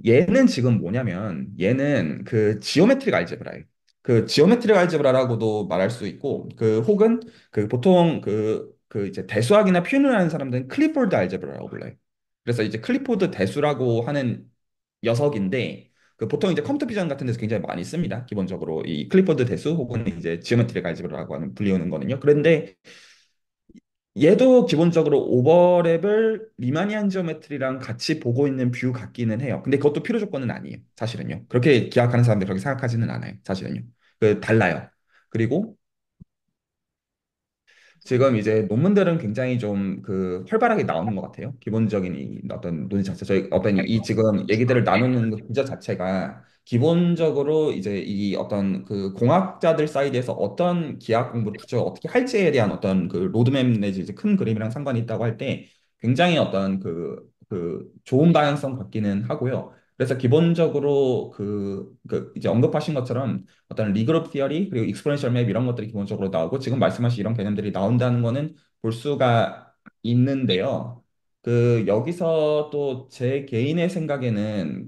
얘는 지금 뭐냐면 얘는 지오메트릭 알제브라예요. 지오메트릭 알제브라라고도 말할 수 있고 혹은 보통 이제 대수학이나 표현을 하는 사람들은 클리포드 알제브라라고 불러요. 그래서 이제 클리포드 대수라고 하는 녀석인데 보통 이제 컴퓨터 비전 같은 데서 굉장히 많이 씁니다. 기본적으로 이 클리포드 대수 혹은 이제 지오메트릭 알제브라라고 하는 불리우는 거는요. 그런데 얘도 기본적으로 오버랩을 리마니안 지오메트리랑 같이 보고 있는 뷰 같기는 해요. 근데 그것도 필요 조건은 아니에요. 사실은요. 그렇게 기약하는 사람들 그렇게 생각하지는 않아요. 사실은요. 달라요. 그리고 지금 이제 논문들은 굉장히 좀 활발하게 나오는 것 같아요. 기본적인 어떤 논의 자체, 저희 어떤 이 지금 얘기들을 나누는 그 구조 자체가 기본적으로 이제 이 어떤 공학자들 사이드에서 어떤 기하 공부를 구체적으로 어떻게 할지에 대한 어떤 로드맵 내지 이제 큰 그림이랑 상관이 있다고 할 때 굉장히 어떤 좋은 방향성 같기는 하고요. 그래서 기본적으로 이제 언급하신 것처럼 어떤 리그룹 티어리 그리고 익스포넨셜 맵 이런 것들이 기본적으로 나오고 지금 말씀하신 이런 개념들이 나온다는 거는 볼 수가 있는데요. 여기서 또 제 개인의 생각에는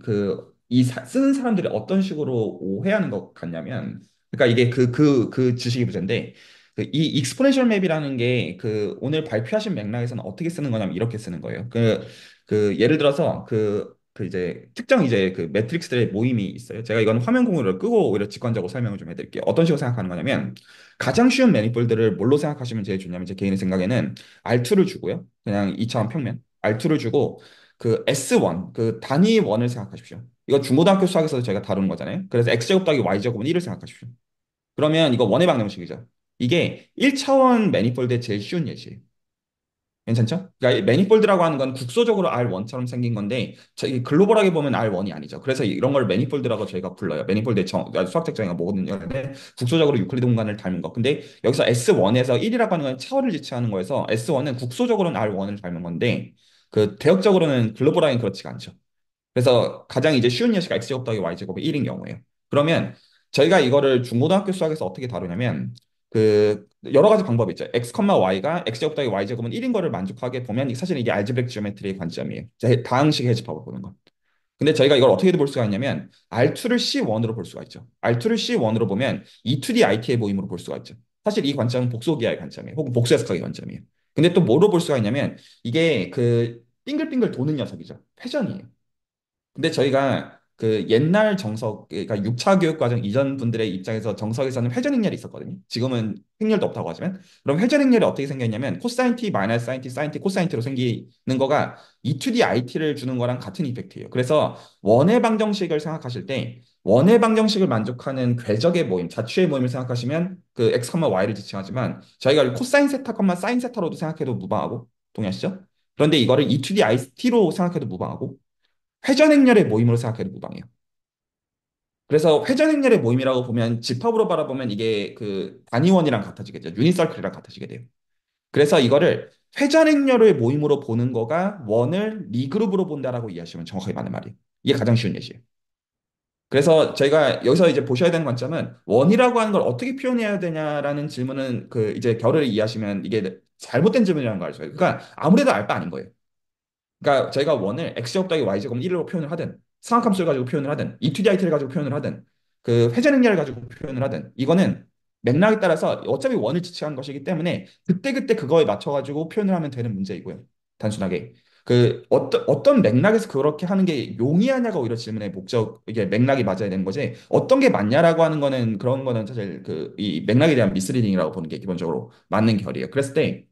쓰는 사람들이 어떤 식으로 오해하는 것 같냐면 그러니까 이게 그 지식이 부재인데 이 익스포넨셜 맵이라는 게 오늘 발표하신 맥락에서는 어떻게 쓰는 거냐면 이렇게 쓰는 거예요. 예를 들어서 그 이제 특정 이제 그 매트릭스들의 모임이 있어요. 제가 이건 화면 공유를 끄고 오히려 직관적으로 설명을 좀 해드릴게요. 어떤 식으로 생각하는 거냐면 가장 쉬운 매니폴드를 뭘로 생각하시면 제일 좋냐면 제 개인의 생각에는 R2를 주고요. 그냥 이차원 평면 R2를 주고 그 S1 그 단위 원을 생각하십시오. 이거 중고등학교 수학에서도 저희가 다루는 거잖아요. 그래서 X제곱 더하기 Y제곱은 1을 생각하십시오. 그러면 이거 원의 방정식이죠. 이게 1차원 매니폴드의 제일 쉬운 예시예요. 괜찮죠? 그러니까 이 매니폴드라고 하는 건 국소적으로 R1처럼 생긴 건데 저희 글로벌하게 보면 R1이 아니죠. 그래서 이런 걸 매니폴드라고 저희가 불러요. 매니폴드의 수학적 정의가 뭐거든요. 근데 국소적으로 유클리드 공간을 닮은 거. 근데 여기서 S1에서 1이라고 하는 건 차원을 지칭하는 거여서 S1은 국소적으로는 R1을 닮은 건데 그 대역적으로는 글로벌하게는 그렇지가 않죠. 그래서 가장 이제 쉬운 예시가 x제곱 더하기 y제곱이 1인 경우예요. 그러면 저희가 이거를 중고등학교 수학에서 어떻게 다루냐면 그 여러 가지 방법이 있죠. x, y가 x제곱 더하기 y제곱은 1인 거를 만족하게 보면 사실 이게 알제브릭 지오메트리의 관점이에요. 다항식 해집합을 보는 거. 근데 저희가 이걸 어떻게 볼 수가 있냐면 R2를 C1으로 볼 수가 있죠. R2를 C1으로 보면 E2D IT의 모임으로 볼 수가 있죠. 사실 이 관점은 복소기하의 관점이에요. 혹은 복수해석학의 관점이에요. 근데 또 뭐로 볼 수가 있냐면 이게 그 빙글빙글 도는 녀석이죠. 회전이에요. 근데 저희가 그 옛날 정석, 그러니까 6차 교육 과정 이전 분들의 입장에서 정석에서는 회전 행렬이 있었거든요. 지금은 행렬도 없다고 하지만. 그럼 회전 행렬이 어떻게 생겼냐면 코사인 t, 마이너스 사인 t, 사인 t, 코사인 t로 생기는 거가 E2D IT를 주는 거랑 같은 이펙트예요. 그래서 원의 방정식을 생각하실 때 원의 방정식을 만족하는 궤적의 모임, 자취의 모임을 생각하시면 그 x, y를 지칭하지만 저희가 코사인 세타, 사인 세타로도 생각해도 무방하고 동의하시죠? 그런데 이거를 E2D IT로 생각해도 무방하고 회전행렬의 모임으로 생각해도 무방해요. 그래서 회전행렬의 모임이라고 보면 집합으로 바라보면 이게 그 단위원이랑 같아지겠죠. 유니서클이랑 같아지게 돼요. 그래서 이거를 회전행렬의 모임으로 보는 거가 원을 리그룹으로 본다라고 이해하시면 정확하게 맞는 말이에요. 이게 가장 쉬운 예시예요. 그래서 저희가 여기서 이제 보셔야 되는 관점은 원이라고 하는 걸 어떻게 표현해야 되냐라는 질문은 그 이제 결을 이해하시면 이게 잘못된 질문이라는 걸 알죠. 그러니까 아무래도 알 바 아닌 거예요. 그러니까 저희가 원을 x제곱 더하기 y제곱 1로 표현을 하든 상함수를 가지고 표현을 하든 E2DIT를 가지고 표현을 하든 그 회전행렬을 가지고 표현을 하든 이거는 맥락에 따라서 어차피 원을 지칭하는 것이기 때문에 그때그때 그거에 맞춰가지고 표현을 하면 되는 문제이고요. 단순하게. 그 어떤 맥락에서 그렇게 하는 게 용이하냐가 오히려 질문의 목적, 이게 맥락이 맞아야 되는 거지 어떤 게 맞냐라고 하는 거는 그런 거는 사실 그 이 맥락에 대한 미스리딩이라고 보는 게 기본적으로 맞는 결이에요. 그랬을 때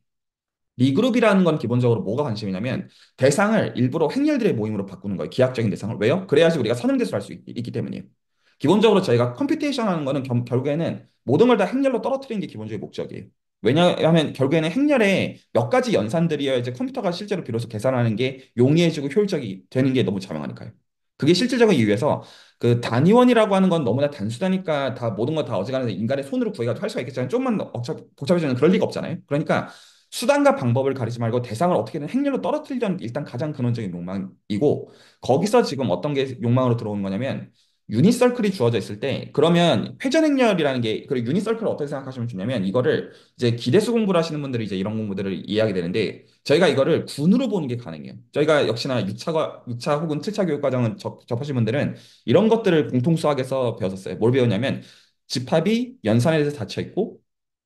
리그룹이라는 건 기본적으로 뭐가 관심이냐면 대상을 일부러 행렬들의 모임으로 바꾸는 거예요. 기하학적인 대상을. 왜요? 그래야지 우리가 선행대수를 할 수 있기 때문이에요. 기본적으로 저희가 컴퓨테이션 하는 거는 결국에는 모든 걸 다 행렬로 떨어뜨리는 게 기본적인 목적이에요. 왜냐하면 결국에는 행렬에 몇 가지 연산들이어야지 컴퓨터가 실제로 비로소 계산하는 게 용이해지고 효율적이 되는 게 너무 자명하니까요. 그게 실질적인 이유에서 그 단위원이라고 하는 건 너무나 단순하니까 다 모든 거 다 어지간해서 인간의 손으로 구해가지고 할 수가 있겠지만 좀만 복잡해지면 그럴 리가 없잖아요. 그러니까 수단과 방법을 가리지 말고 대상을 어떻게든 행렬로 떨어뜨리려는 게 일단 가장 근원적인 욕망이고 거기서 지금 어떤 게 욕망으로 들어오는 거냐면 유니서클이 주어져 있을 때 그러면 회전행렬이라는 게 그리고 유니서클을 어떻게 생각하시면 좋냐면 이거를 이제 기대수 공부를 하시는 분들이 이제 이런 공부들을 이해하게 되는데 저희가 이거를 군으로 보는 게 가능해요. 저희가 역시나 6차 혹은 7차 교육 과정을 접하신 분들은 이런 것들을 공통수학에서 배웠었어요. 뭘 배웠냐면 집합이 연산에 대해서 닫혀 있고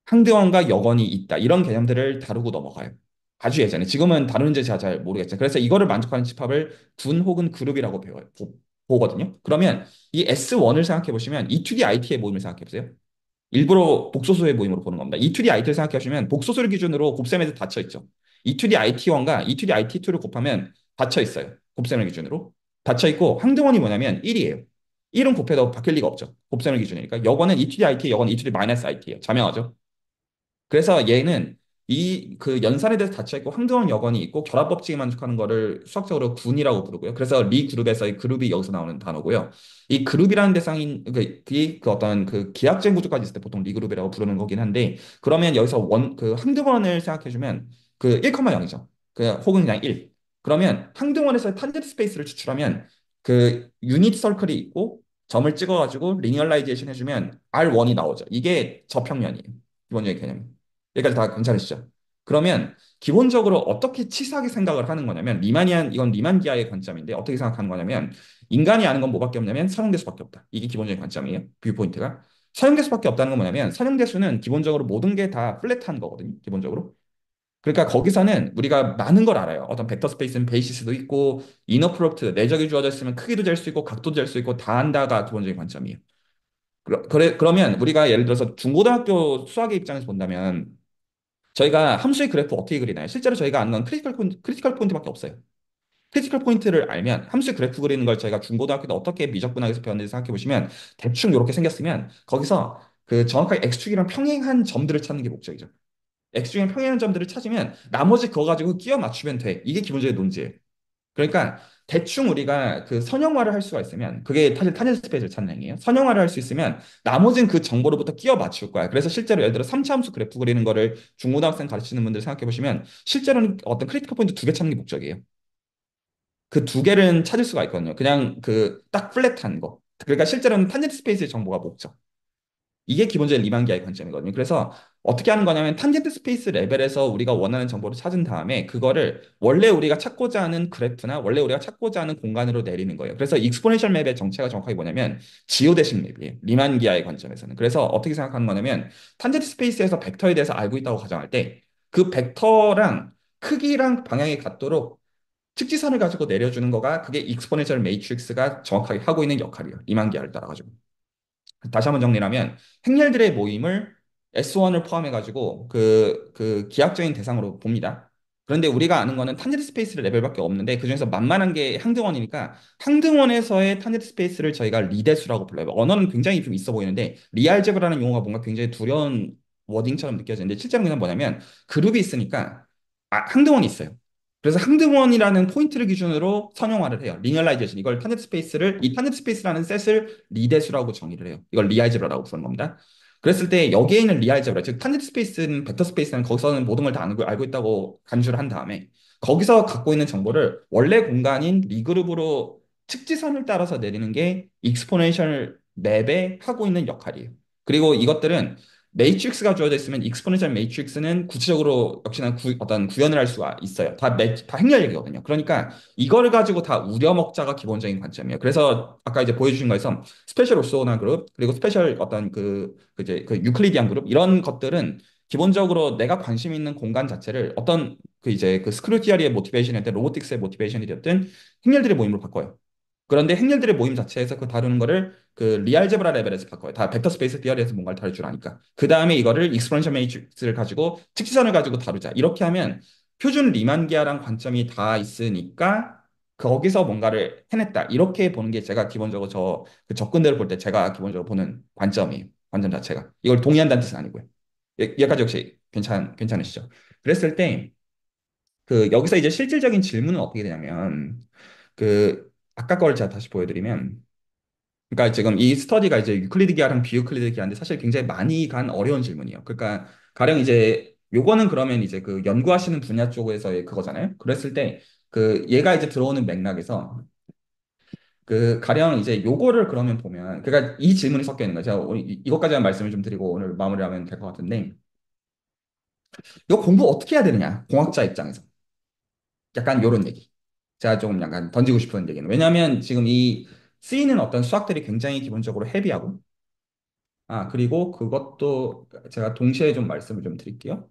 상대원과 여건이 있다. 이런 개념들을 다루고 넘어가요. 아주 예전에. 지금은 다루는지 제가 잘 모르겠어요. 그래서 이거를 만족하는 집합을 군 혹은 그룹이라고 배워요. 보거든요. 그러면 이 S1을 생각해 보시면 E2D IT의 모임을 생각해 보세요. 일부러 복소수의 모임으로 보는 겁니다. E2D IT를 생각해 보시면 복소수를 기준으로 곱셈에서 닫혀 있죠. E2D IT1과 E2D IT2를 곱하면 닫혀 있어요. 곱셈을 기준으로. 닫혀 있고 항등원이 뭐냐면 1이에요. 1은 곱해도 바뀔 리가 없죠. 곱셈을 기준이니까. 여건은 E2D IT, 여건은 E2D 마이너스 IT예요. 자명하죠. 그래서 얘는 이 그 연산에 대해서 닫혀 있고 황등원 여건이 있고 결합 법칙에 만족하는 거를 수학적으로 군이라고 부르고요. 그래서 리 그룹에서의 그룹이 여기서 나오는 단어고요. 이 그룹이라는 대상인 그 어떤 그 기하학적 구조까지 있을 때 보통 리 그룹이라고 부르는 거긴 한데 그러면 여기서 원 그 황등원을 생각해 주면 그 1,0이죠. 그 혹은 그냥 1. 그러면 황등원에서 탄젠트 스페이스를 추출하면 그 유닛 서클이 있고 점을 찍어가지고 리니얼라이제이션 해주면 R1이 나오죠. 이게 저평면이에요. 기본적인 개념. 여기까지 다 괜찮으시죠? 그러면 기본적으로 어떻게 치사하게 생각을 하는 거냐면 리만이안 이건 리만 기하의 관점인데 어떻게 생각하는 거냐면 인간이 아는 건 뭐밖에 없냐면 선형대수밖에 없다. 이게 기본적인 관점이에요. 뷰 포인트가. 선형대수밖에 없다는 건 뭐냐면 선형대수는 기본적으로 모든 게 다 플랫한 거거든요. 기본적으로. 그러니까 거기서는 우리가 많은 걸 알아요. 어떤 벡터 스페이스는 베이시스도 있고 이너 프로덕트 내적이 주어져 있으면 크기도 잴 수 있고 각도도 잴 수 있고 다 안다가 기본적인 관점이에요. 그러면 우리가 예를 들어서 중고등학교 수학의 입장에서 본다면 저희가 함수의 그래프 어떻게 그리나요? 실제로 저희가 아는 건 크리티컬 포인트밖에 없어요. 크리티컬 포인트를 알면 함수의 그래프 그리는 걸 저희가 중고등학교 때 어떻게 미적분학에서 배웠는지 생각해 보시면 대충 이렇게 생겼으면 거기서 그 정확하게 x축이랑 평행한 점들을 찾는 게 목적이죠. x축이랑 평행한 점들을 찾으면 나머지 그거 가지고 끼워 맞추면 돼. 이게 기본적인 논지예요. 그러니까 대충 우리가 그 선형화를 할 수가 있으면 그게 사실 탄젠트 스페이스를 찾는 행위예요. 선형화를 할 수 있으면 나머지는 그 정보로부터 끼워 맞출 거야. 그래서 실제로 예를 들어 3차 함수 그래프 그리는 거를 중고등학생 가르치는 분들 생각해 보시면 실제로는 어떤 크리티컬 포인트 두 개 찾는 게 목적이에요. 그 두 개는 찾을 수가 있거든요. 그냥 그 딱 플랫한 거. 그러니까 실제로는 탄젠트 스페이스의 정보가 목적. 이게 기본적인 리만기아의 관점이거든요. 그래서 어떻게 하는 거냐면 탄젠트 스페이스 레벨에서 우리가 원하는 정보를 찾은 다음에 그거를 원래 우리가 찾고자 하는 그래프나 원래 우리가 찾고자 하는 공간으로 내리는 거예요. 그래서 익스포넨셜 맵의 정체가 정확하게 뭐냐면 지오데식 맵이에요. 리만기아의 관점에서는. 그래서 어떻게 생각하는 거냐면 탄젠트 스페이스에서 벡터에 대해서 알고 있다고 가정할 때 그 벡터랑 크기랑 방향이 같도록 특지선을 가지고 내려주는 거가 그게 익스포넨셜 매트릭스가 정확하게 하고 있는 역할이에요. 리만기아를 따라가지고. 다시 한번 정리하면 행렬들의 모임을 S1을 포함해가지고 그 기하학적인 대상으로 봅니다. 그런데 우리가 아는 거는 탄젠트 스페이스 레벨밖에 없는데 그중에서 만만한 게 항등원이니까 항등원에서의 탄젠트 스페이스를 저희가 리대수라고 불러요. 언어는 굉장히 좀 있어 보이는데 리알제브라는 용어가 뭔가 굉장히 두려운 워딩처럼 느껴지는데 실제로는 그냥 뭐냐면 그룹이 있으니까 항등원이 있어요. 그래서 항등원이라는 포인트를 기준으로 선형화를 해요. 리니얼라이제이션. 이걸 탄젠트 스페이스를 이 탄젠트 스페이스라는 셋을 리대수라고 정의를 해요. 이걸 리알제브라라고 부르는 겁니다. 그랬을 때 여기에 있는 리알제브라, 즉 탄젠트 스페이스는 벡터 스페이스는 거기서는 모든 걸 다 알고 있다고 간주를 한 다음에 거기서 갖고 있는 정보를 원래 공간인 리그룹으로 측지선을 따라서 내리는 게 익스포넨셜 맵에 하고 있는 역할이에요. 그리고 이것들은 매트릭스가 주어져 있으면 익스포넨셜 매트릭스는 구체적으로 역시나 어떤 구현을 할 수가 있어요. 다 행렬 얘기거든요. 그러니까 이거를 가지고 다 우려먹자가 기본적인 관점이에요. 그래서 아까 이제 보여주신 거에서 스페셜 오소나 그룹 그리고 스페셜 어떤 이제 그 유클리디안 그룹 이런 것들은 기본적으로 내가 관심 있는 공간 자체를 어떤 그 이제 그 스크류 티어리의 모티베이션이었든 로보틱스의 모티베이션이 되었든 행렬들의 모임으로 바꿔요. 그런데 행렬들의 모임 자체에서 그 다루는 거를 그 리알제브라 레벨에서 바꿔요. 다 벡터 스페이스 티어리에서 뭔가를 다룰 줄 아니까. 그 다음에 이거를 익스포넨셜 매트릭스를 가지고 특지선을 가지고 다루자. 이렇게 하면 표준 리만기아란 관점이 다 있으니까 거기서 뭔가를 해냈다. 이렇게 보는 게 제가 기본적으로 그 접근대로 볼 때 제가 기본적으로 보는 관점이에요. 관점 자체가. 이걸 동의한다는 뜻은 아니고요. 여기까지 혹시 괜찮으시죠? 그랬을 때 그 여기서 이제 실질적인 질문은 어떻게 되냐면 그 아까 걸 제가 다시 보여드리면 그러니까 지금 이 스터디가 이제 유클리드 기하랑 비유클리드 기하인데 사실 굉장히 많이 간 어려운 질문이에요. 그러니까 가령 이제 요거는 그러면 이제 그 연구하시는 분야 쪽에서의 그거잖아요. 그랬을 때 그 얘가 이제 들어오는 맥락에서 그 가령 이제 요거를 그러면 보면 그러니까 이 질문이 섞여 있는 거죠. 제가 오늘 이것까지만 말씀을 좀 드리고 오늘 마무리하면 될 것 같은데 이거 공부 어떻게 해야 되느냐? 공학자 입장에서 약간 요런 얘기. 제가 조금 약간 던지고 싶은 얘기는 왜냐하면 지금 이 쓰이는 어떤 수학들이 굉장히 기본적으로 헤비하고 그리고 그것도 제가 동시에 좀 말씀을 좀 드릴게요.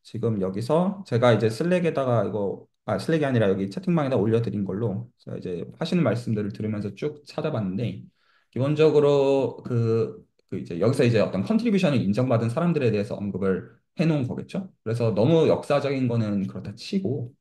지금 여기서 제가 이제 슬랙에다가 슬랙이 아니라 여기 채팅방에다 올려드린 걸로 제가 이제 하시는 말씀들을 들으면서 쭉 찾아봤는데, 기본적으로 그 이제 여기서 이제 어떤 컨트리뷰션을 인정받은 사람들에 대해서 언급을 해놓은 거겠죠. 그래서 너무 역사적인 거는 그렇다 치고,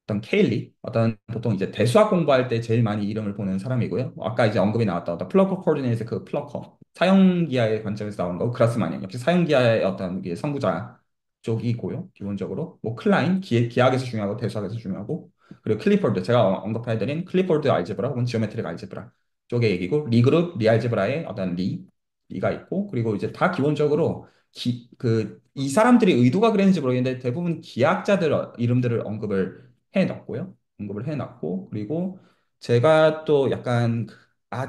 어떤 케일리, 어떤 보통 이제 대수학 공부할 때 제일 많이 이름을 보는 사람이고요. 아까 이제 언급이 나왔던 어떤 플러커 코디네이트 그 플러커 사용기하의 관점에서 나온 거 그라스마니안 역시 사용기하의 어떤 이게 선구자 쪽이고요. 기본적으로 뭐 클라인 기하학에서 중요하고 대수학에서 중요하고 그리고 클리포드 제가 언급해드린 클리포드 알제브라 혹은 지오메트릭 알제브라 쪽의 얘기고 리그룹 리알제브라의 어떤 리가 있고 그리고 이제 다 기본적으로 이 사람들이 의도가 그랬는지 모르겠는데 대부분 기하학자들 이름들을 언급을 해놨고, 그리고 제가 또 약간,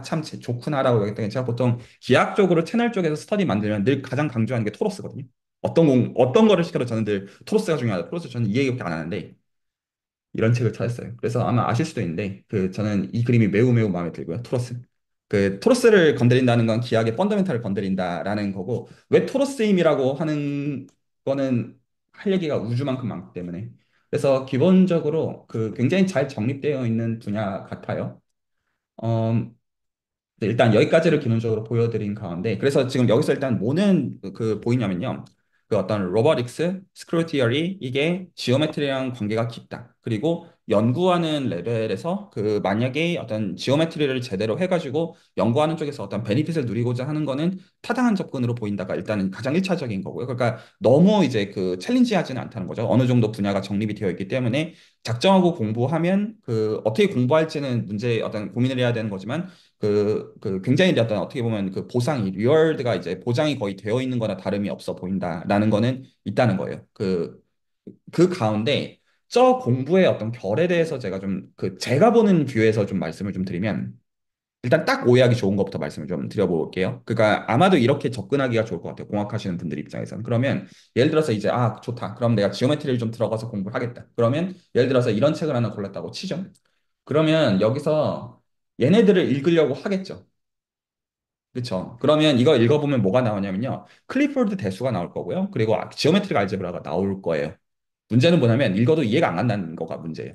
참, 좋구나라고 여겼던 게 제가 보통 기하학적으로 채널 쪽에서 스터디 만들면 늘 가장 강조하는 게 토로스거든요. 어떤 거를 시켜도 저는 늘 토로스가 중요하다. 토로스 저는 이 얘기밖에 안 하는데, 이런 책을 찾았어요. 그래서 아마 아실 수도 있는데, 저는 이 그림이 매우 매우 마음에 들고요. 토로스. 그 토로스를 건드린다는 건 기하학의 펀더멘탈을 건드린다라는 거고, 왜 토로스임이라고 하는 거는 할 얘기가 우주만큼 많기 때문에. 그래서 기본적으로 그 굉장히 잘 정립되어 있는 분야 같아요. 어, 네, 일단 여기까지를 기본적으로 보여드린 가운데, 그래서 지금 여기서 일단 뭐는 보이냐면요. 그 어떤 로보틱스, 스크류 티어리, 이게 지오메트리랑 관계가 깊다. 그리고 연구하는 레벨에서 그 만약에 어떤 지오메트리를 제대로 해가지고 연구하는 쪽에서 어떤 베니핏을 누리고자 하는 거는 타당한 접근으로 보인다가 일단은 가장 1차적인 거고요. 그러니까 너무 이제 그 챌린지하지는 않다는 거죠. 어느 정도 분야가 정립이 되어 있기 때문에 작정하고 공부하면 그 어떻게 공부할지는 문제 어떤 고민을 해야 되는 거지만 그 굉장히 어떤 어떻게 보면 그 보상이 리워드가 이제 보장이 거의 되어 있는 거나 다름이 없어 보인다라는 거는 있다는 거예요. 그 가운데 저 공부의 어떤 결에 대해서 제가 좀 제가 보는 뷰에서 좀 말씀을 좀 드리면 일단 딱 오해하기 좋은 것부터 말씀을 좀 드려볼게요. 그러니까 아마도 이렇게 접근하기가 좋을 것 같아요. 공학하시는 분들 입장에서는. 그러면 예를 들어서 이제 좋다. 그럼 내가 지오메트리를 좀 들어가서 공부를 하겠다. 그러면 예를 들어서 이런 책을 하나 골랐다고 치죠. 그러면 여기서 얘네들을 읽으려고 하겠죠. 그렇죠. 그러면 이거 읽어보면 뭐가 나오냐면요. 클리포드 대수가 나올 거고요. 그리고 지오메트릭 알제브라가 나올 거예요. 문제는 뭐냐면 읽어도 이해가 안 간다는 거가 문제예요.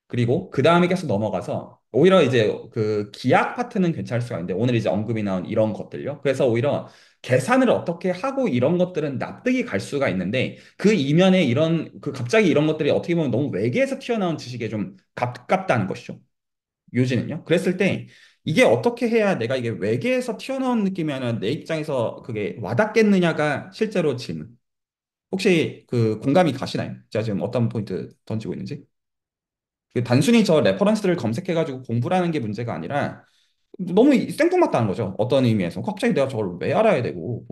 그리고 그 다음에 계속 넘어가서 오히려 이제 그 기악 파트는 괜찮을 수가 있는데 오늘 이제 언급이 나온 이런 것들요. 그래서 오히려 계산을 어떻게 하고 이런 것들은 납득이 갈 수가 있는데 그 이면에 이런 그 갑자기 이런 것들이 어떻게 보면 너무 외계에서 튀어나온 지식에 좀 가깝다는 것이죠. 요지는요. 그랬을 때 이게 어떻게 해야 내가 이게 외계에서 튀어나온 느낌이 아니라 내 입장에서 그게 와닿겠느냐가 실제로 질문. 혹시 그 공감이 가시나요? 제가 지금 어떤 포인트 던지고 있는지? 단순히 저 레퍼런스를 검색해가지고 공부라는 게 문제가 아니라 너무 생뚱맞다는 거죠. 어떤 의미에서. 갑자기 내가 저걸 왜 알아야 되고,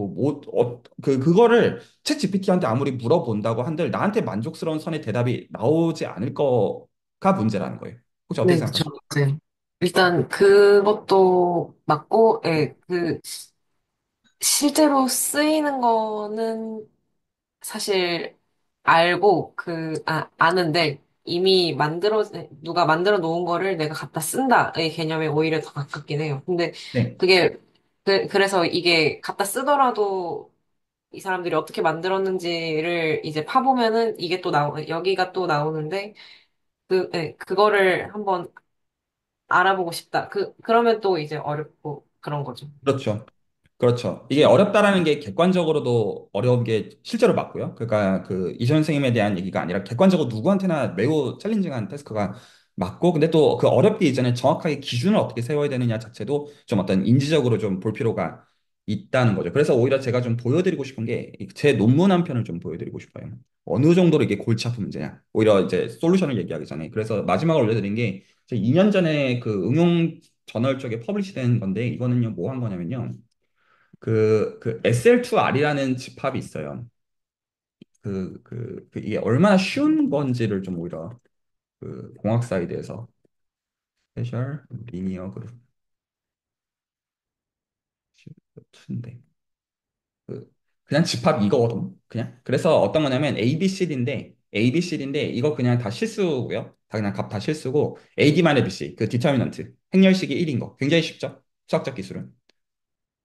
그거를 챗 GPT한테 아무리 물어본다고 한들 나한테 만족스러운 선의 대답이 나오지 않을 거가 문제라는 거예요. 혹시 어떻게 네, 그쵸. 생각하세요? 네. 일단 그것도 맞고, 예, 실제로 쓰이는 거는 사실 알고, 아는데, 이미 누가 만들어 놓은 거를 내가 갖다 쓴다의 개념에 오히려 더 가깝긴 해요. 근데 네. 그게, 그래서 이게 갖다 쓰더라도 이 사람들이 어떻게 만들었는지를 이제 파보면은 이게 여기가 또 나오는데, 그거를 한번 알아보고 싶다. 그러면 또 이제 어렵고 그런 거죠. 그렇죠. 그렇죠. 이게 어렵다라는 게 객관적으로도 어려운 게 실제로 맞고요. 그러니까 그 이전 선생님에 대한 얘기가 아니라 객관적으로 누구한테나 매우 챌린징한 태스크가 맞고, 근데 또 그 어렵기 이전에 정확하게 기준을 어떻게 세워야 되느냐 자체도 좀 어떤 인지적으로 좀 볼 필요가 있다는 거죠. 그래서 오히려 제가 좀 보여드리고 싶은 게 제 논문 한 편을 좀 보여드리고 싶어요. 어느 정도로 이게 골치 아픈 문제냐. 오히려 이제 솔루션을 얘기하기 전에. 그래서 마지막으로 올려드린 게 제가 2년 전에 그 응용 저널 쪽에 퍼블리시된 건데 이거는요 뭐 한 거냐면요. 그 SL2R이라는 집합이 있어요. 이게 얼마나 쉬운 건지를 좀 오히려 그 공학 사이드에서 스페셜 리니어 그룹 2인데 그 그냥 집합 이거거든. 그냥 그래서 어떤 거냐면 ABCD인데 이거 그냥 다 실수고요. 다 그냥 값 다 실수고 AD-BC 그 디터미넌트 행렬식이 1인 거 굉장히 쉽죠. 수학적 기술은.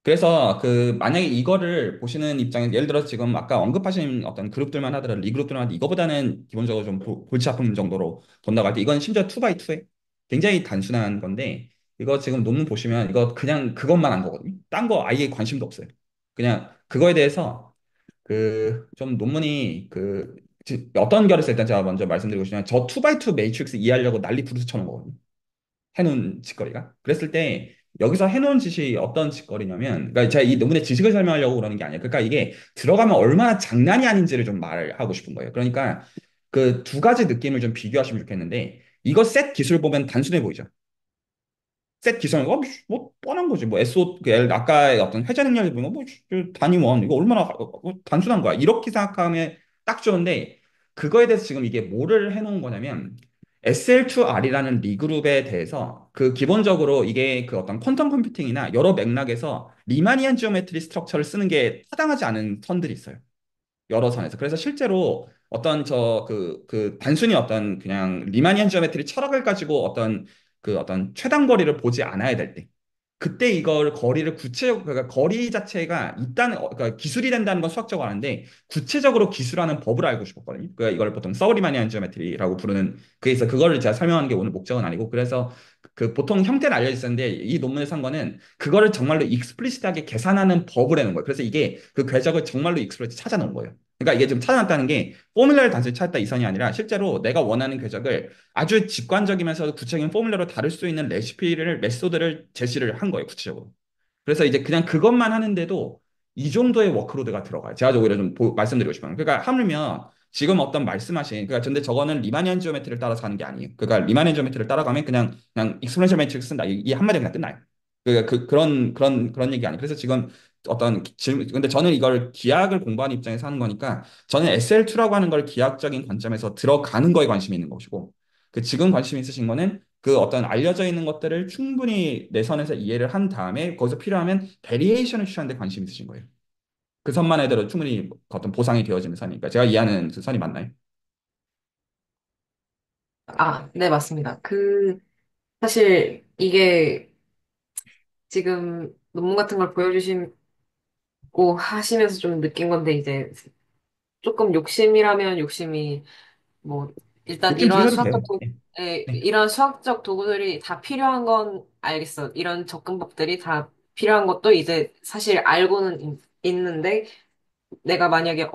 그래서 그 만약에 이거를 보시는 입장에 예를 들어서 지금 아까 언급하신 어떤 그룹들만 하더라도 리그룹들만 하더라도 이거보다는 기본적으로 좀 골치 아픈 정도로 본다고 할 때 이건 심지어 2x2에 굉장히 단순한 건데 이거 지금 논문 보시면 이거 그냥 그것만 한 거거든요. 딴 거 아예 관심도 없어요. 그냥 그거에 대해서 그 좀 논문이 어떤 결에서 일단 제가 먼저 말씀드리고 싶으면 저 2x2 매트릭스 이해하려고 난리 부르스 쳐놓은 거거든요. 해놓은 짓거리가. 그랬을 때 여기서 해놓은 짓이 어떤 짓거리냐면, 그러니까 제가 이 논문의 지식을 설명하려고 그러는 게 아니에요. 그러니까 이게 들어가면 얼마나 장난이 아닌지를 좀 말하고 싶은 거예요. 그러니까 그 두 가지 느낌을 좀 비교하시면 좋겠는데, 이거 셋 기술 보면 단순해 보이죠. 셋 기술, 뭐 뻔한 거지. 뭐 SO, 아까 어떤 회전 능력을 보면 단위원 이거 얼마나 단순한 거야. 이렇게 생각하면 딱 좋은데 그거에 대해서 지금 이게 뭐를 해놓은 거냐면 SL2R이라는 리그룹에 대해서 그 기본적으로 이게 그 어떤 퀀텀 컴퓨팅이나 여러 맥락에서 리마니안 지오메트리 스트럭처를 쓰는 게 타당하지 않은 선들이 있어요. 여러 선에서. 그래서 실제로 어떤 단순히 어떤 그냥 리마니안 지오메트리 철학을 가지고 어떤 그 어떤 최단거리를 보지 않아야 될 때. 그때 이걸 거리를 구체적 그러니까 거리 자체가 있다는 그러니까 기술이 된다는 건 수학적으로 아는데 구체적으로 기술하는 법을 알고 싶었거든요. 그러니까 이걸 보통 서브리마니안 지오메트리라고 부르는 그래서 그거를 제가 설명하는 게 오늘 목적은 아니고 그래서 그 보통 형태는 알려져 있었는데 이 논문에서 한 거는 그거를 정말로 익스플리시트하게 계산하는 법을 해놓은 거예요. 그래서 이게 그 궤적을 정말로 익스플리시트 찾아놓은 거예요. 그러니까 이게 좀 찾아놨다는 게 포뮬라를 단순히 찾았다 이선이 아니라 실제로 내가 원하는 궤적을 아주 직관적이면서 구체적인 포뮬러로 다룰 수 있는 레시피를 메소드를 제시를 한 거예요, 구체적으로. 그래서 이제 그냥 그것만 하는데도 이 정도의 워크로드가 들어가요. 제가 오히려 좀 말씀드리고 싶어요. 그러니까 하물며 지금 어떤 말씀하신 그러니까 근데 저거는 리마니안 지오메트리를 따라서 하는 게 아니에요. 그러니까 리마니안 지오메트리를 따라가면 그냥 익스포넨셜 매트릭스 쓴다. 이 한마디로 그냥 끝나요. 그러니까 그런 얘기 아니에요. 그래서 지금 어떤 질문 근데 저는 이걸 기하학을 공부하는 입장에서 하는 거니까 저는 SL2라고 하는 걸 기하학적인 관점에서 들어가는 거에 관심이 있는 것이고 그 지금 관심 있으신 거는 그 어떤 알려져 있는 것들을 충분히 내 선에서 이해를 한 다음에 거기서 필요하면 베리에이션을 취하는 데 관심 있으신 거예요. 그 선만 해도 충분히 어떤 보상이 되어지는 선이니까 제가 이해하는 그 선이 맞나요? 아, 네, 맞습니다. 사실 이게 지금 논문 같은 걸 보여주시고 하시면서 좀 느낀 건데, 이제 조금 욕심이라면 욕심이, 뭐, 일단 욕심 부리셔도 돼요. 네. 네. 이런 수학적 도구들이 다 필요한 건 알겠어. 이런 접근법들이 다 필요한 것도 이제 사실 알고는 있는데, 제가 만약에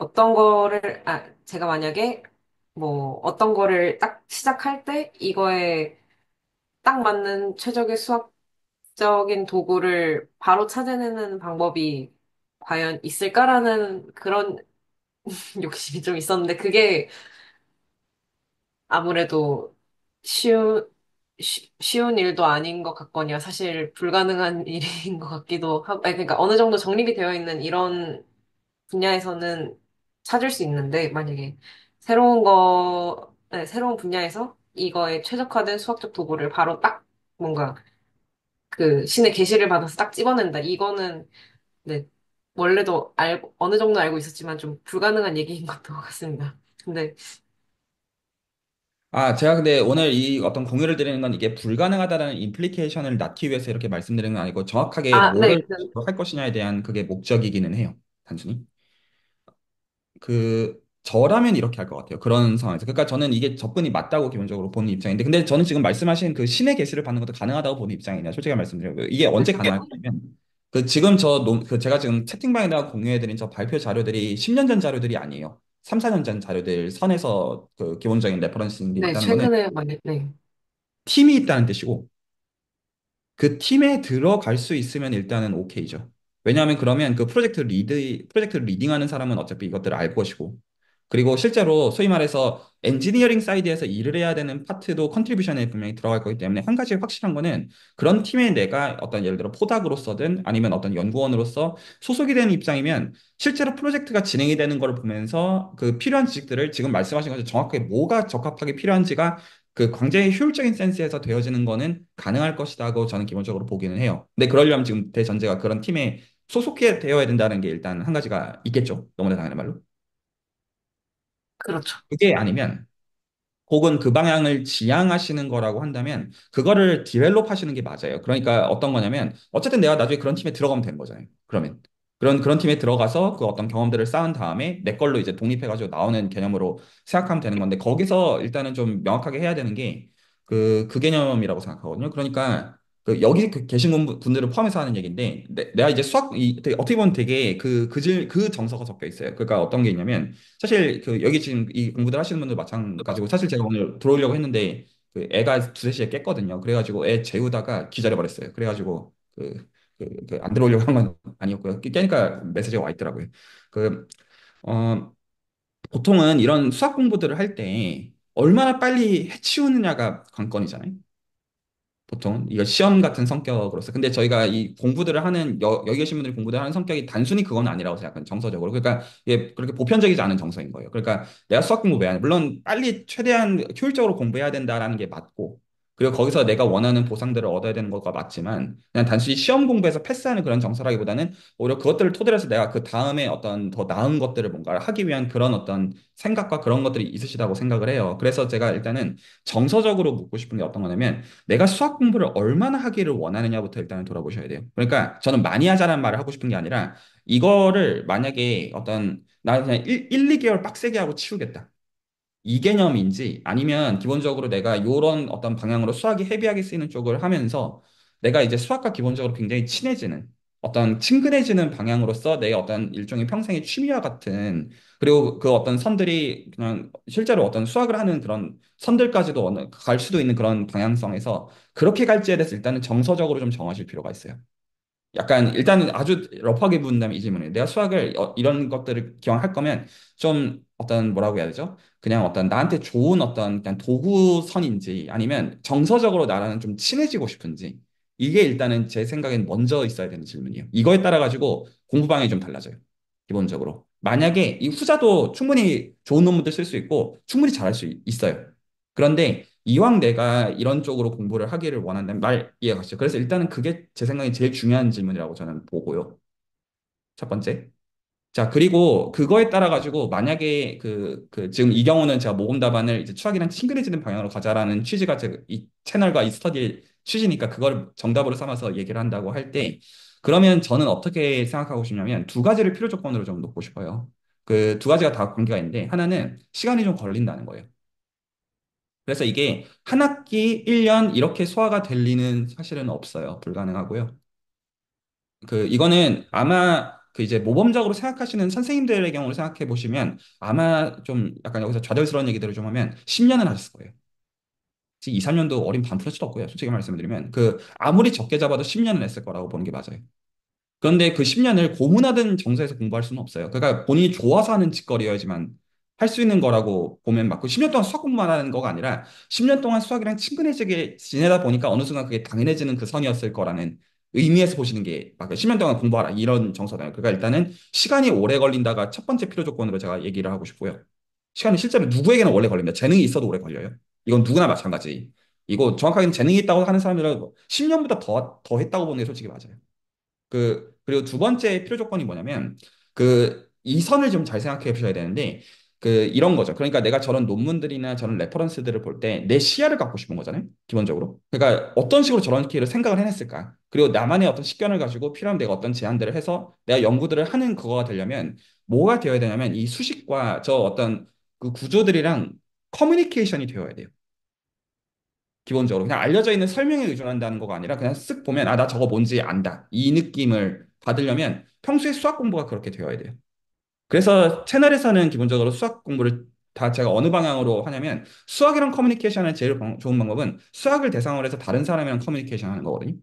뭐 어떤 거를 딱 시작할 때 이거에 딱 맞는 최적의 수학적인 도구를 바로 찾아내는 방법이 과연 있을까라는 그런 욕심이 좀 있었는데 그게 아무래도 쉬운, 쉬운 일도 아닌 것 같거니와 사실 불가능한 일인 것 같기도 하고, 아니, 그러니까 어느 정도 정립이 되어 있는 이런 분야에서는 찾을 수 있는데, 만약에 새로운 분야에서 이거에 최적화된 수학적 도구를 바로 딱 뭔가 신의 계시를 받아서 딱 집어낸다. 이거는, 네, 원래도 어느 정도 알고 있었지만 좀 불가능한 얘기인 것도 같습니다. 근데, 아, 제가 근데 오늘 이 어떤 공유를 드리는 건 이게 불가능하다는 임플리케이션을 낳기 위해서 이렇게 말씀드리는 건 아니고 정확하게 아, 네, 뭐를 할 것이냐에 대한 그게 목적이기는 해요. 단순히. 저라면 이렇게 할 것 같아요. 그런 상황에서. 그러니까 저는 이게 접근이 맞다고 기본적으로 보는 입장인데, 근데 저는 지금 말씀하신 그 신의 계시를 받는 것도 가능하다고 보는 입장이냐. 솔직히 말씀드려요. 이게 언제 가능하냐면, 지금 제가 지금 채팅방에다가 공유해드린 저 발표 자료들이 10년 전 자료들이 아니에요. 3, 4년 전 자료들 선에서 그 기본적인 레퍼런스들이 네, 있다는 거는 최근에 많이, 네. 팀이 있다는 뜻이고, 그 팀에 들어갈 수 있으면 일단은 오케이죠. 왜냐하면 그러면 그 프로젝트를 리딩하는 사람은 어차피 이것들을 알 것이고, 그리고 실제로 소위 말해서 엔지니어링 사이드에서 일을 해야 되는 파트도 컨트리뷰션에 분명히 들어갈 거기 때문에 한 가지 확실한 거는 그런 팀에 내가 어떤 예를 들어 포닥으로서든 아니면 어떤 연구원으로서 소속이 되는 입장이면 실제로 프로젝트가 진행이 되는 걸 보면서 그 필요한 지식들을 지금 말씀하신 것처럼 정확하게 뭐가 적합하게 필요한지가 그 굉장히 효율적인 센스에서 되어지는 거는 가능할 것이라고 저는 기본적으로 보기는 해요. 근데 그러려면 지금 대전제가 그런 팀에 소속해 되어야 된다는 게 일단 한 가지가 있겠죠. 너무나 당연한 말로. 그렇죠. 그게 아니면 혹은 그 방향을 지향하시는 거라고 한다면 그거를 디벨롭 하시는 게 맞아요. 그러니까 어떤 거냐면 어쨌든 내가 나중에 그런 팀에 들어가면 되는 거잖아요. 그러면 그런 팀에 들어가서 그 어떤 경험들을 쌓은 다음에 내 걸로 이제 독립해가지고 나오는 개념으로 생각하면 되는 건데 거기서 일단은 좀 명확하게 해야 되는 게 그 개념이라고 생각하거든요. 그러니까 여기 계신 분들을 포함해서 하는 얘기인데 내가 이제 어떻게 보면 되게 그 정서가 섞여 있어요. 그러니까 어떤 게 있냐면 사실 여기 지금 이 공부들 하시는 분들 마찬가지고 사실 제가 오늘 들어오려고 했는데 애가 두세 시에 깼거든요. 그래가지고 애 재우다가 기다려버렸어요. 그래가지고 안 들어오려고 한 건 아니었고요. 깨니까 메시지가 와 있더라고요. 그, 어, 보통은 이런 수학 공부들을 할 때 얼마나 빨리 해치우느냐가 관건이잖아요. 보통 이거 시험 같은 성격으로서 근데 저희가 이 공부들을 하는 여기 계신 분들이 공부를 하는 성격이 단순히 그건 아니라고 생각해요 정서적으로 그러니까 이게 그렇게 보편적이지 않은 정서인 거예요 그러니까 내가 수학 공부 왜 하냐 물론 빨리 최대한 효율적으로 공부해야 된다라는 게 맞고 그리고 거기서 내가 원하는 보상들을 얻어야 되는 것과 맞지만 그냥 단순히 시험 공부에서 패스하는 그런 정서라기보다는 오히려 그것들을 토대로 해서 내가 그 다음에 어떤 더 나은 것들을 뭔가 하기 위한 그런 어떤 생각과 그런 것들이 있으시다고 생각을 해요. 그래서 제가 일단은 정서적으로 묻고 싶은 게 어떤 거냐면 내가 수학 공부를 얼마나 하기를 원하느냐부터 일단은 돌아보셔야 돼요. 그러니까 저는 많이 하자는 말을 하고 싶은 게 아니라 이거를 만약에 어떤 나 그냥 2개월 빡세게 하고 치우겠다. 이 개념인지 아니면 기본적으로 내가 요런 어떤 방향으로 수학이 헤비하게 쓰이는 쪽을 하면서 내가 이제 수학과 기본적으로 굉장히 친해지는 어떤 친근해지는 방향으로서 내 어떤 일종의 평생의 취미와 같은 그리고 그 어떤 선들이 그냥 실제로 어떤 수학을 하는 그런 선들까지도 갈 수도 있는 그런 방향성에서 그렇게 갈지에 대해서 일단은 정서적으로 좀 정하실 필요가 있어요. 약간 일단은 아주 러프하게 묻는다면 이 질문이에요. 내가 수학을 이런 것들을 기왕할 거면 좀 어떤 뭐라고 해야 되죠? 그냥 어떤 나한테 좋은 어떤 그냥 도구선인지 아니면 정서적으로 나랑 좀 친해지고 싶은지 이게 일단은 제 생각엔 먼저 있어야 되는 질문이에요. 이거에 따라 가지고 공부 방향이 좀 달라져요. 기본적으로. 만약에 이 후자도 충분히 좋은 논문들 쓸 수 있고 충분히 잘할 수 있어요. 그런데 이왕 내가 이런 쪽으로 공부를 하기를 원한다면 말 이해가 가시죠. 그래서 일단은 그게 제 생각에 제일 중요한 질문이라고 저는 보고요. 첫 번째. 자, 그리고 그거에 따라 가지고 만약에 지금 이 경우는 제가 모금 답안을 이제 추억이랑 친근해지는 방향으로 가자라는 취지가 이 채널과 이 스터디의 취지니까 그걸 정답으로 삼아서 얘기를 한다고 할 때 그러면 저는 어떻게 생각하고 싶냐면 두 가지를 필요 조건으로 좀 놓고 싶어요. 그 두 가지가 다 관계가 있는데 하나는 시간이 좀 걸린다는 거예요. 그래서 이게 한 학기 1년 이렇게 소화가 될 리는 사실은 없어요. 불가능하고요. 이거는 아마 그 이제 모범적으로 생각하시는 선생님들의 경우를 생각해 보시면 아마 좀 약간 여기서 좌절스러운 얘기들을 좀 하면 10년은 하셨을 거예요. 지금 2, 3년도 어린 반프로치도 없고요. 솔직히 말씀드리면 아무리 적게 잡아도 10년은 했을 거라고 보는 게 맞아요. 그런데 그 10년을 고문하던 정서에서 공부할 수는 없어요. 그러니까 본인이 좋아서 하는 직거리여야지만 할 수 있는 거라고 보면 맞고 10년 동안 수학 공부만 하는 거가 아니라 10년 동안 수학이랑 친근해지게 지내다 보니까 어느 순간 그게 당연해지는 그 선이었을 거라는 의미에서 보시는 게 맞아요. 10년 동안 공부하라 이런 정서잖아요. 그러니까 일단은 시간이 오래 걸린다가 첫 번째 필요 조건으로 제가 얘기를 하고 싶고요. 시간이 실제로 누구에게나 오래 걸립니다. 재능이 있어도 오래 걸려요. 이건 누구나 마찬가지. 이거 정확하게는 재능이 있다고 하는 사람들은 10년보다 더 했다고 보는 게 솔직히 맞아요. 그리고 두 번째 필요 조건이 뭐냐면, 이 선을 좀 잘 생각해 보셔야 되는데, 이런 거죠. 그러니까 내가 저런 논문들이나 저런 레퍼런스들을 볼 때 내 시야를 갖고 싶은 거잖아요. 기본적으로. 그러니까 어떤 식으로 저런 기회를 생각을 해냈을까? 그리고 나만의 어떤 식견을 가지고 필요하면 내가 어떤 제안들을 해서 내가 연구들을 하는 그거가 되려면 뭐가 되어야 되냐면 이 수식과 저 어떤 그 구조들이랑 커뮤니케이션이 되어야 돼요. 기본적으로 그냥 알려져 있는 설명에 의존한다는 거가 아니라 그냥 쓱 보면 아, 나 저거 뭔지 안다. 이 느낌을 받으려면 평소에 수학 공부가 그렇게 되어야 돼요. 그래서 채널에서는 기본적으로 수학 공부를 다 제가 어느 방향으로 하냐면 수학이랑 커뮤니케이션의 제일 좋은 방법은 수학을 대상으로 해서 다른 사람이랑 커뮤니케이션 하는 거거든요.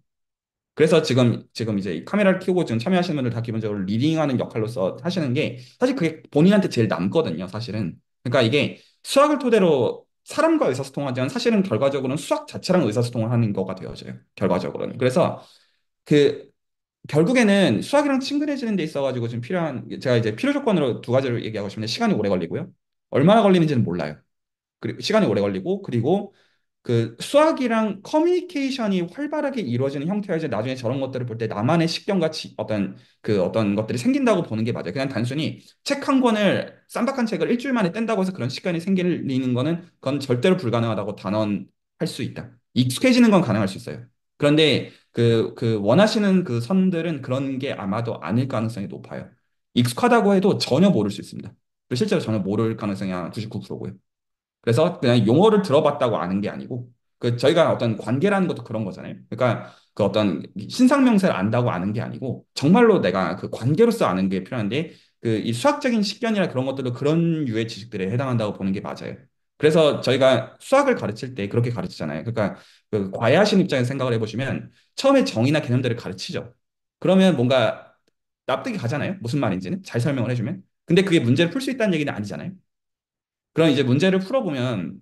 그래서 지금 이제 이 카메라를 켜고 지금 참여하시는 분들 다 기본적으로 리딩하는 역할로서 하시는 게 사실 그게 본인한테 제일 남거든요, 사실은. 그러니까 이게 수학을 토대로 사람과 의사소통하지만 사실은 결과적으로는 수학 자체랑 의사소통을 하는 거가 되어져요. 결과적으로는. 그래서 그 결국에는 수학이랑 친근해지는 데 있어가지고 지금 필요한 제가 이제 필요 조건으로 두 가지를 얘기하고 싶은데 시간이 오래 걸리고요. 얼마나 걸리는지는 몰라요. 그리고 시간이 오래 걸리고 그리고 수학이랑 커뮤니케이션이 활발하게 이루어지는 형태여야지 나중에 저런 것들을 볼 때 나만의 식견과 어떤 것들이 생긴다고 보는 게 맞아요. 그냥 단순히 책 한 권을 쌈박한 책을 일주일 만에 뗀다고 해서 그런 시간이 생기는 거는 그건 절대로 불가능하다고 단언할 수 있다. 익숙해지는 건 가능할 수 있어요. 그런데 원하시는 그 선들은 그런 게 아마도 아닐 가능성이 높아요. 익숙하다고 해도 전혀 모를 수 있습니다. 그리고 실제로 전혀 모를 가능성이 한 99%고요. 그래서 그냥 용어를 들어봤다고 아는 게 아니고 저희가 어떤 관계라는 것도 그런 거잖아요. 그러니까 그 어떤 신상명세를 안다고 아는 게 아니고 정말로 내가 그 관계로서 아는 게 필요한데 이 수학적인 식견이나 그런 것들도 그런 유의 지식들에 해당한다고 보는 게 맞아요. 그래서 저희가 수학을 가르칠 때 그렇게 가르치잖아요. 그러니까 과외하시는 입장에서 생각을 해보시면 처음에 정의나 개념들을 가르치죠. 그러면 뭔가 납득이 가잖아요. 무슨 말인지는 잘 설명을 해주면. 근데 그게 문제를 풀 수 있다는 얘기는 아니잖아요. 그럼 이제 문제를 풀어보면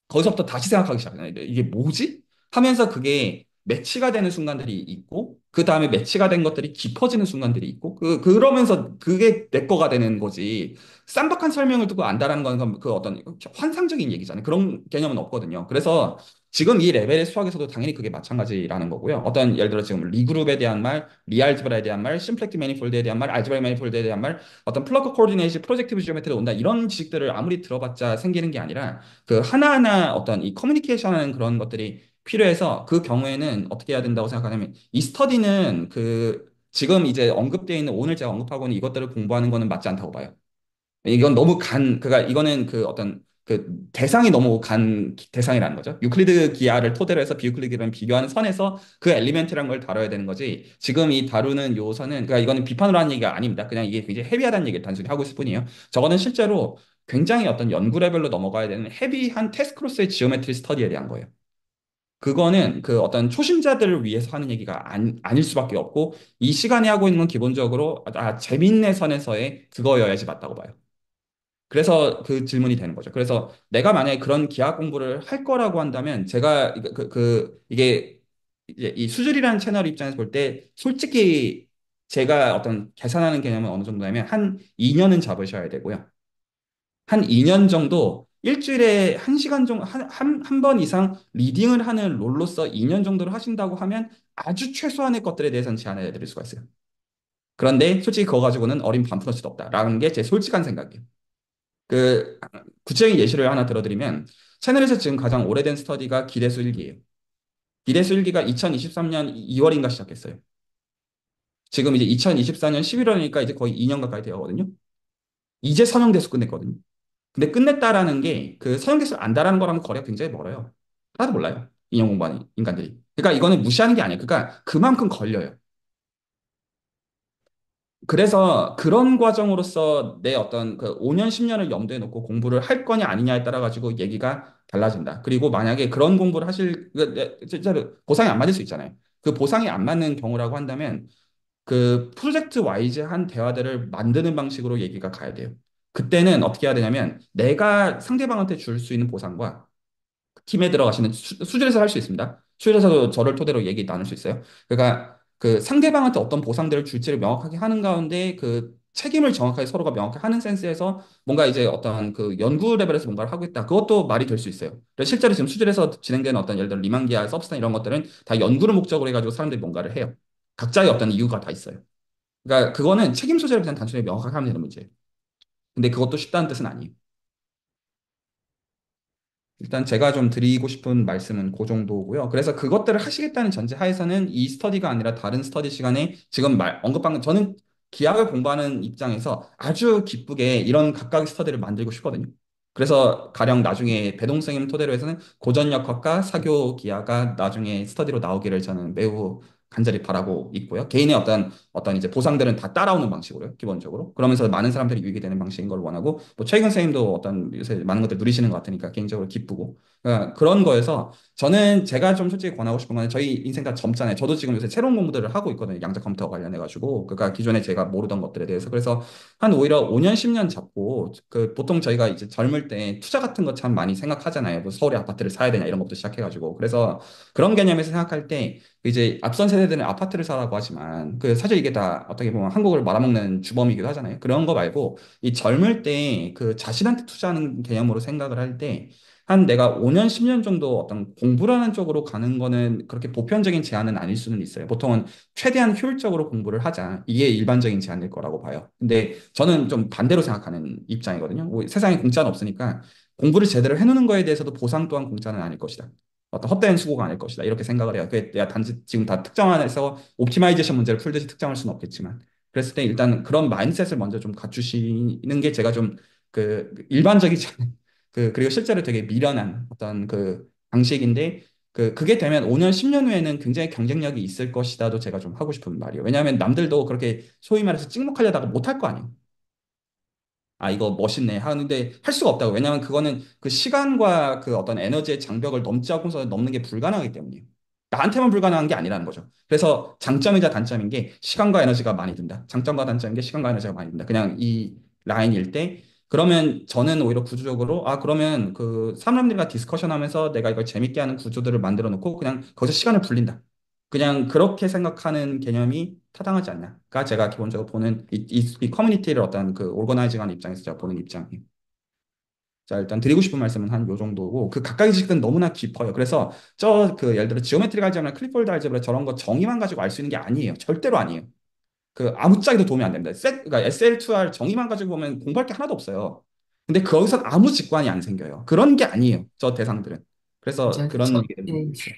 거기서부터 다시 생각하기 시작해요. 이게 뭐지? 하면서 그게 매치가 되는 순간들이 있고, 그 다음에 매치가 된 것들이 깊어지는 순간들이 있고, 그러면서 그게 내 거가 되는 거지. 쌈박한 설명을 듣고 안다라는 건 어떤 환상적인 얘기잖아요. 그런 개념은 없거든요. 그래서 지금 이 레벨의 수학에서도 당연히 그게 마찬가지라는 거고요. 어떤 예를 들어 지금 리그룹에 대한 말, 리알즈브라에 대한 말, 심플렉트 매니폴드에 대한 말, 알즈브라 매니폴드에 대한 말, 어떤 플러그 코디네이션, 프로젝티브 지오메트리가 온다 이런 지식들을 아무리 들어봤자 생기는 게 아니라 그 하나하나 어떤 이 커뮤니케이션하는 그런 것들이 필요해서 그 경우에는 어떻게 해야 된다고 생각하냐면 이 스터디는 그 지금 이제 언급되어 있는 오늘 제가 언급하고 있는 이것들을 공부하는 거는 맞지 않다고 봐요. 이건 너무 그러니까 이거는 그 어떤 그 대상이 너무 대상이라는 거죠. 유클리드 기하를 토대로 해서 비유클리드랑 비교하는 선에서 그 엘리멘트란 걸 다뤄야 되는 거지. 지금 이 다루는 요소는 그러니까 이거는 비판으로 하는 얘기가 아닙니다. 그냥 이게 굉장히 헤비하다는 얘기를 단순히 하고 있을 뿐이에요. 저거는 실제로 굉장히 어떤 연구 레벨로 넘어가야 되는 헤비한 테스크로서의 지오메트리 스터디에 대한 거예요. 그거는 그 어떤 초심자들을 위해서 하는 얘기가 아닐 수밖에 없고 이 시간에 하고 있는 건 기본적으로 재밌네 선에서의 그거여야지 맞다고 봐요. 그래서 그 질문이 되는 거죠. 그래서 내가 만약에 그런 기하 공부를 할 거라고 한다면 제가 이게 이제 이 수술이라는 채널 입장에서 볼 때 솔직히 제가 어떤 계산하는 개념은 어느 정도냐면 한 2년은 잡으셔야 되고요. 한 2년 정도 일주일에 1시간 정도 한 번 이상 리딩을 하는 롤로서 2년 정도를 하신다고 하면 아주 최소한의 것들에 대해서는 제한해 드릴 수가 있어요. 그런데 솔직히 그거 가지고는 어린 반푼어치도 없다라는 게 제 솔직한 생각이에요. 그 구체적인 예시를 하나 들어드리면 채널에서 지금 가장 오래된 스터디가 기대수 일기예요. 기대수 일기가 2023년 2월인가 시작했어요. 지금 이제 2024년 11월이니까 이제 거의 2년 가까이 되었거든요. 이제 선형대수 끝냈거든요. 근데 끝냈다라는 게 그 선형대수 안다라는 거랑 거리가 굉장히 멀어요. 하나도 몰라요. 인형 공부하는 인간들이. 그러니까 이거는 무시하는 게 아니에요. 그러니까 그만큼 걸려요. 그래서 그런 과정으로서 내 어떤 그 5년, 10년을 염두에 놓고 공부를 할 거냐 아니냐에 따라 가지고 얘기가 달라진다. 그리고 만약에 그런 공부를 진짜로 보상이 안 맞을 수 있잖아요. 그 보상이 안 맞는 경우라고 한다면 그 프로젝트 와이즈한 대화들을 만드는 방식으로 얘기가 가야 돼요. 그때는 어떻게 해야 되냐면 내가 상대방한테 줄 수 있는 보상과 팀에 들어가시는 수준에서 할 수 있습니다. 수준에서도 저를 토대로 얘기 나눌 수 있어요. 그러니까 그 상대방한테 어떤 보상들을 줄지를 명확하게 하는 가운데 그 책임을 정확하게 서로가 명확하게 하는 센스에서 뭔가 이제 어떤 그 연구 레벨에서 뭔가를 하고 있다. 그것도 말이 될 수 있어요. 그래서 실제로 지금 수준에서 진행되는 어떤 예를 들어 리만기아, 서브스탄 이런 것들은 다 연구를 목적으로 해가지고 사람들이 뭔가를 해요. 각자의 어떤 이유가 다 있어요. 그러니까 그거는 책임 소재를 그냥 단순히 명확하게 하면 되는 문제예요. 근데 그것도 쉽다는 뜻은 아니에요. 일단 제가 좀 드리고 싶은 말씀은 그 정도고요. 그래서 그것들을 하시겠다는 전제 하에서는 이 스터디가 아니라 다른 스터디 시간에 지금 언급한 저는 기하를 공부하는 입장에서 아주 기쁘게 이런 각각의 스터디를 만들고 싶거든요. 그래서 가령 나중에 배동생님 토대로 해서는 고전역학과 사교 기하가 나중에 스터디로 나오기를 저는 매우 간절히 바라고 있고요. 개인의 어떤 이제 보상들은 다 따라오는 방식으로요, 기본적으로. 그러면서 많은 사람들이 유익이 되는 방식인 걸 원하고, 뭐 최근 선생님도 어떤 요새 많은 것들 누리시는 것 같으니까 개인적으로 기쁘고. 그러니까 그런 거에서 저는 제가 좀 솔직히 권하고 싶은 건 저희 인생 다 젊잖아요. 저도 지금 요새 새로운 공부들을 하고 있거든요. 양자 컴퓨터 관련해가지고. 그러니까 기존에 제가 모르던 것들에 대해서. 그래서 한 오히려 5년, 10년 잡고, 그 보통 저희가 이제 젊을 때 투자 같은 거 참 많이 생각하잖아요. 뭐 서울에 아파트를 사야 되냐 이런 것부터 시작해가지고. 그래서 그런 개념에서 생각할 때 이제 앞선 세대들은 아파트를 사라고 하지만 그 사실 이게 다 어떻게 보면 한국을 말아먹는 주범이기도 하잖아요. 그런 거 말고 이 젊을 때 그 자신한테 투자하는 개념으로 생각을 할 때 한 내가 5년, 10년 정도 어떤 공부라는 쪽으로 가는 거는 그렇게 보편적인 제안은 아닐 수는 있어요. 보통은 최대한 효율적으로 공부를 하자. 이게 일반적인 제안일 거라고 봐요. 근데 저는 좀 반대로 생각하는 입장이거든요. 뭐 세상에 공짜는 없으니까 공부를 제대로 해놓는 거에 대해서도 보상 또한 공짜는 아닐 것이다. 어떤 헛되은 수고가 아닐 것이다. 이렇게 생각을 해요. 그게 내가 단지 지금 다 특정해서 옵티마이제이션 문제를 풀듯이 특정할 수는 없겠지만. 그랬을 때 일단 그런 마인드셋을 먼저 좀 갖추시는 게 제가 좀 그 일반적이지 않은 그리고 실제로 되게 미련한 어떤 그 방식인데 그게 되면 5년, 10년 후에는 굉장히 경쟁력이 있을 것이다도 제가 좀 하고 싶은 말이에요. 왜냐하면 남들도 그렇게 소위 말해서 찍먹하려다가 못할 거 아니에요. 아, 이거 멋있네 하는데 할 수가 없다고. 왜냐하면 그거는 그 시간과 그 어떤 에너지의 장벽을 넘지 않고서 넘는 게 불가능하기 때문이에요. 나한테만 불가능한 게 아니라는 거죠. 그래서 장점이자 단점인 게 시간과 에너지가 많이 든다. 장점과 단점인 게 시간과 에너지가 많이 든다. 그냥 이 라인일 때 그러면 저는 오히려 구조적으로 그러면 그 사람들과 디스커션 하면서 내가 이걸 재밌게 하는 구조들을 만들어 놓고 그냥 거기서 시간을 불린다. 그냥 그렇게 생각하는 개념이 타당하지 않나가 제가 기본적으로 보는 이 커뮤니티를 어떤 그 오르거나이징하는 입장에서 제가 보는 입장이에요. 자, 일단 드리고 싶은 말씀은 한 요 정도고, 그 각각의 지식은 너무나 깊어요. 그래서 예를 들어 지오메트릭 알제브라, 클립보드 알제브라 저런 거 정의만 가지고 알 수 있는 게 아니에요. 절대로 아니에요. 그 아무짝에도 도움이 안 됩니다. 그러니까 SL2R 정의만 가지고 보면 공부할 게 하나도 없어요. 근데 거기서 아무 직관이 안 생겨요. 그런 게 아니에요. 저 대상들은. 그래서 맞아요. 그런 얘기를 드리고 있어요.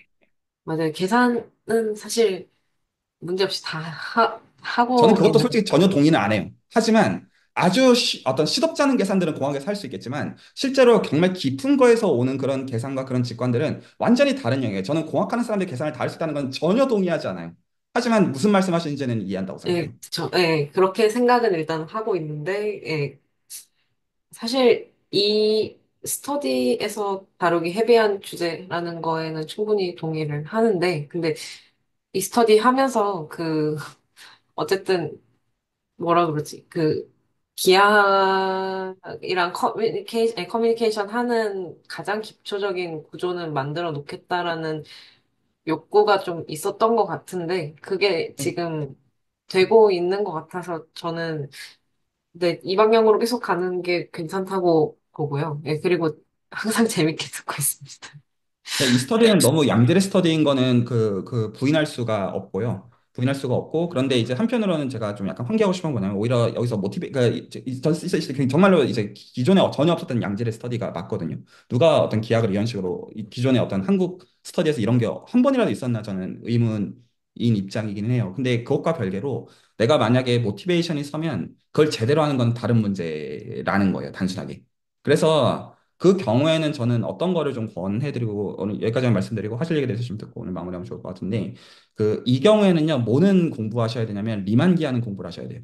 맞아요. 계산은 사실 문제없이 다 저는 하고 그것도 있는. 솔직히 전혀 동의는 안 해요. 하지만 어떤 시덥지 않은 계산들은 공학에서 할 수 있겠지만 실제로 정말 깊은 거에서 오는 그런 계산과 그런 직관들은 완전히 다른 영역이에요. 저는 공학하는 사람들이 계산을 다 할 수 있다는 건 전혀 동의하지 않아요. 하지만 무슨 말씀하시는지는 이해한다고 생각해요. 그렇게 생각은 일단 하고 있는데, 사실 이 스터디에서 다루기 헤비한 주제라는 거에는 충분히 동의를 하는데, 근데 이 스터디 하면서 어쨌든 뭐라 그러지? 기하이랑 커뮤니케이션 하는 가장 기초적인 구조는 만들어 놓겠다라는 욕구가 좀 있었던 것 같은데, 그게 지금 되고 있는 것 같아서 저는 네, 이 방향으로 계속 가는 게 괜찮다고 보고요. 예, 그리고 항상 재밌게 듣고 있습니다. 네, 이 스터디는 너무 양질의 스터디인 거는 부인할 수가 없고요. 부인할 수가 없고, 그런데 이제 한편으로는 제가 좀 약간 환기하고 싶은 건 뭐냐면, 오히려 여기서 그러니까 정말로 이제 기존에 전혀 없었던 양질의 스터디가 맞거든요. 누가 어떤 기약을 이런 식으로, 기존에 어떤 한국 스터디에서 이런 게 한 번이라도 있었나 저는 의문인 입장이긴 해요. 근데 그것과 별개로 내가 만약에 모티베이션이 서면 그걸 제대로 하는 건 다른 문제라는 거예요, 단순하게. 그래서 그 경우에는 저는 어떤 거를 좀 권해드리고 오늘 여기까지만 말씀드리고 하실 얘기 대해서 좀 듣고 오늘 마무리하면 좋을 것 같은데 이 경우에는요 뭐는 공부하셔야 되냐면 리만기하는 공부를 하셔야 돼요.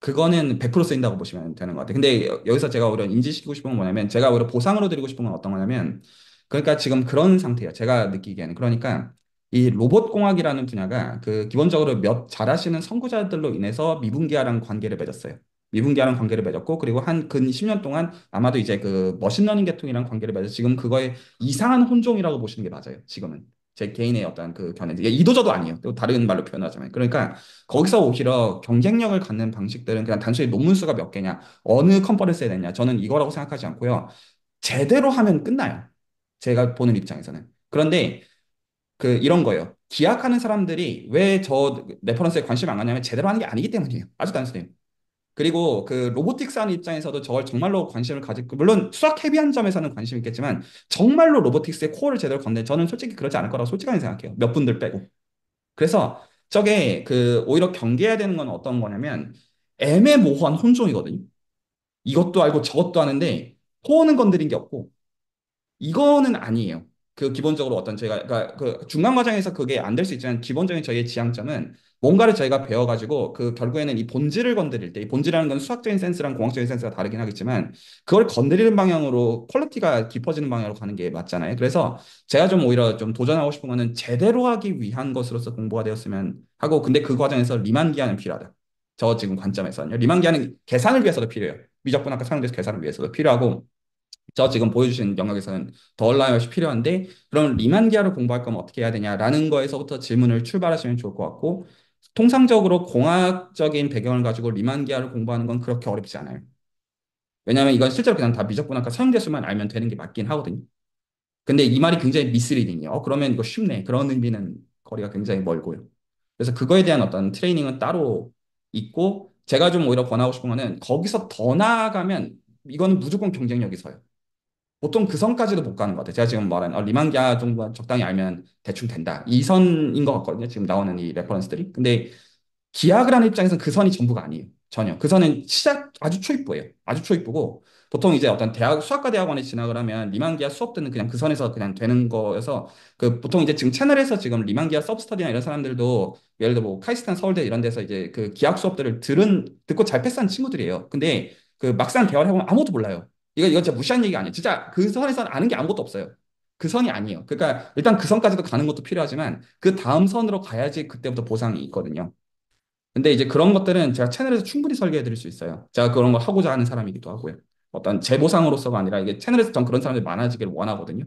그거는 100% 쓰인다고 보시면 되는 것 같아요. 근데 여기서 제가 오히려 인지시키고 싶은 건 뭐냐면 제가 오히려 보상으로 드리고 싶은 건 어떤 거냐면 그러니까 지금 그런 상태예요. 제가 느끼기에는 그러니까 이 로봇공학이라는 분야가 기본적으로 몇 잘하시는 선구자들로 인해서 미분기아랑 관계를 맺었어요. 미분기아랑 관계를 맺었고 그리고 한 근 10년 동안 아마도 이제 머신러닝 계통이랑 관계를 맺어서 지금 그거의 이상한 혼종이라고 보시는 게 맞아요. 지금은. 제 개인의 어떤 견해. 이게 이도저도 아니에요. 또 다른 말로 표현하자면. 그러니까 거기서 오히려 경쟁력을 갖는 방식들은 그냥 단순히 논문 수가 몇 개냐, 어느 컨퍼런스에 냈냐, 저는 이거라고 생각하지 않고요. 제대로 하면 끝나요. 제가 보는 입장에서는. 그런데 이런 거예요. 기약하는 사람들이 왜 저 레퍼런스에 관심 안 갖냐면 제대로 하는 게 아니기 때문이에요. 아주 단순해요. 그리고 로보틱스 하는 입장에서도 저걸 정말로 관심을 가지고, 물론 수학 헤비한 점에서는 관심 있겠지만, 정말로 로보틱스의 코어를 제대로 건데, 저는 솔직히 그러지 않을 거라고 솔직하게 생각해요. 몇 분들 빼고. 그래서 저게 오히려 경계해야 되는 건 어떤 거냐면 애매모호한 혼종이거든요. 이것도 알고 저것도 아는데 코어는 건드린 게 없고 이거는 아니에요. 기본적으로 어떤 저희가 그러니까 중간 과정에서 그게 안 될 수 있지만 기본적인 저희의 지향점은 뭔가를 저희가 배워가지고 결국에는 이 본질을 건드릴 때 이 본질이라는 건 수학적인 센스랑 공학적인 센스가 다르긴 하겠지만 그걸 건드리는 방향으로 퀄리티가 깊어지는 방향으로 가는 게 맞잖아요. 그래서 제가 좀 오히려 좀 도전하고 싶은 거는 제대로 하기 위한 것으로서 공부가 되었으면 하고 근데 그 과정에서 리만 기하는 필요하다. 저 지금 관점에서는요. 리만 기하는 계산을 위해서도 필요해요. 미적분학과 사용돼서 계산을 위해서도 필요하고 저 지금 보여주신 영역에서는 더 얼라이엇이 필요한데 그럼 리만기아를 공부할 거면 어떻게 해야 되냐라는 거에서부터 질문을 출발하시면 좋을 것 같고 통상적으로 공학적인 배경을 가지고 리만기아를 공부하는 건 그렇게 어렵지 않아요. 왜냐하면 이건 실제로 그냥 다 미적분학과 사용대수만 알면 되는 게 맞긴 하거든요. 근데 이 말이 굉장히 미스리딩이에요. 그러면 이거 쉽네. 그런 의미는 거리가 굉장히 멀고요. 그래서 그거에 대한 어떤 트레이닝은 따로 있고 제가 좀 오히려 권하고 싶은 거는 거기서 더 나아가면 이거는 무조건 경쟁력이 서요. 보통 그 선까지도 못 가는 것 같아요. 제가 지금 말한 리만기아 정도 적당히 알면 대충 된다. 이 선인 것 같거든요. 지금 나오는 이 레퍼런스들이. 근데 기하을 하는 입장에서는 그 선이 전부가 아니에요. 전혀. 그 선은 아주 초입부예요. 아주 초입부고 보통 이제 어떤 수학과 대학원에 진학을 하면 리만기아 수업 듣는 그냥 그 선에서 그냥 되는 거여서 보통 이제 지금 채널에서 지금 리만기아 서브스터디나 이런 사람들도 예를 들어 뭐 카이스탄 서울대 이런 데서 이제 기하 수업들을 듣고 잘 패스한 친구들이에요. 근데 막상 대화를 해보면 아무것도 몰라요. 이거 진짜 무시한 얘기가 아니에요. 진짜 그 선에서는 아는 게 아무것도 없어요. 그 선이 아니에요. 그러니까 일단 그 선까지도 가는 것도 필요하지만 그 다음 선으로 가야지 그때부터 보상이 있거든요. 근데 이제 그런 것들은 제가 채널에서 충분히 설계해 드릴 수 있어요. 제가 그런 걸 하고자 하는 사람이기도 하고요. 어떤 제 보상으로서가 아니라 이게 채널에서 전 그런 사람들이 많아지기를 원하거든요.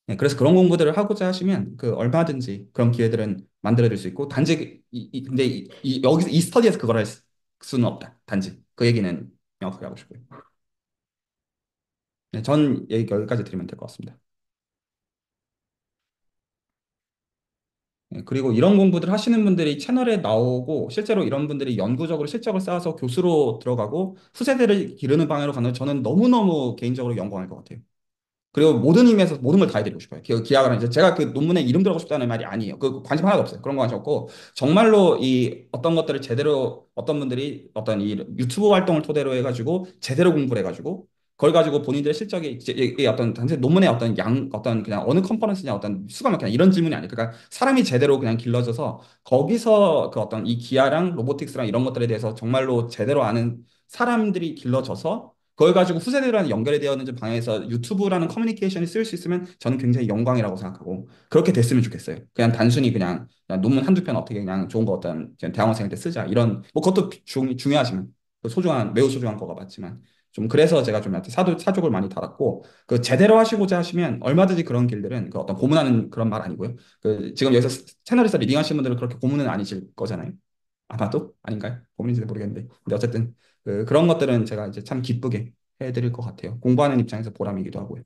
네, 그래서 그런 공부들을 하고자 하시면 얼마든지 그런 기회들은 만들어 드릴 수 있고 단지 근데 여기서 이 스터디에서 그걸 할 수는 없다. 단지 그 얘기는 명확하게 하고 싶고요. 네, 전 얘기 여기까지 드리면 될 것 같습니다. 네, 그리고 이런 공부들 하시는 분들이 채널에 나오고 실제로 이런 분들이 연구적으로 실적을 쌓아서 교수로 들어가고 후세대를 기르는 방향으로 가는 저는 너무너무 개인적으로 영광할 것 같아요. 그리고 모든 의미에서 모든 걸 다 해드리고 싶어요. 기하학을 이제 제가 그 논문에 이름 들어가고 싶다는 말이 아니에요. 그 관심 하나도 없어요. 그런 거 관심 없고 정말로 이 어떤 것들을 제대로 어떤 분들이 어떤 이 유튜브 활동을 토대로 해가지고 제대로 공부를 해가지고 그걸 가지고 본인들의 실적이 이 어떤 단지 논문의 어떤 어떤 그냥 어느 컨퍼런스냐 어떤 수가 몇 개냐 이런 질문이 아니에요. 그러니까 사람이 제대로 그냥 길러져서 거기서 그 어떤 이 기아랑 로보틱스랑 이런 것들에 대해서 정말로 제대로 아는 사람들이 길러져서 그걸 가지고 후세대랑 연결이 되어 있는 방향에서 유튜브라는 커뮤니케이션이 쓰일 수 있으면 저는 굉장히 영광이라고 생각하고 그렇게 됐으면 좋겠어요. 그냥 단순히 그냥 논문 한두 편 어떻게 그냥 좋은 거 어떤 그냥 대학원생일 때 쓰자 이런 뭐 그것도 중요하지만 그 소중한 매우 소중한 거가 맞지만 좀 그래서 제가 좀 약간 사족을 많이 달았고 그 제대로 하시고자 하시면 얼마든지 그런 길들은 그 어떤 고문하는 그런 말 아니고요. 그 지금 여기서 채널에서 리딩하시는 분들은 그렇게 고문은 아니실 거잖아요. 아마도 아닌가요? 고민인지는 모르겠는데. 근데 어쨌든 그런 것들은 제가 이제 참 기쁘게 해드릴 것 같아요. 공부하는 입장에서 보람이기도 하고요.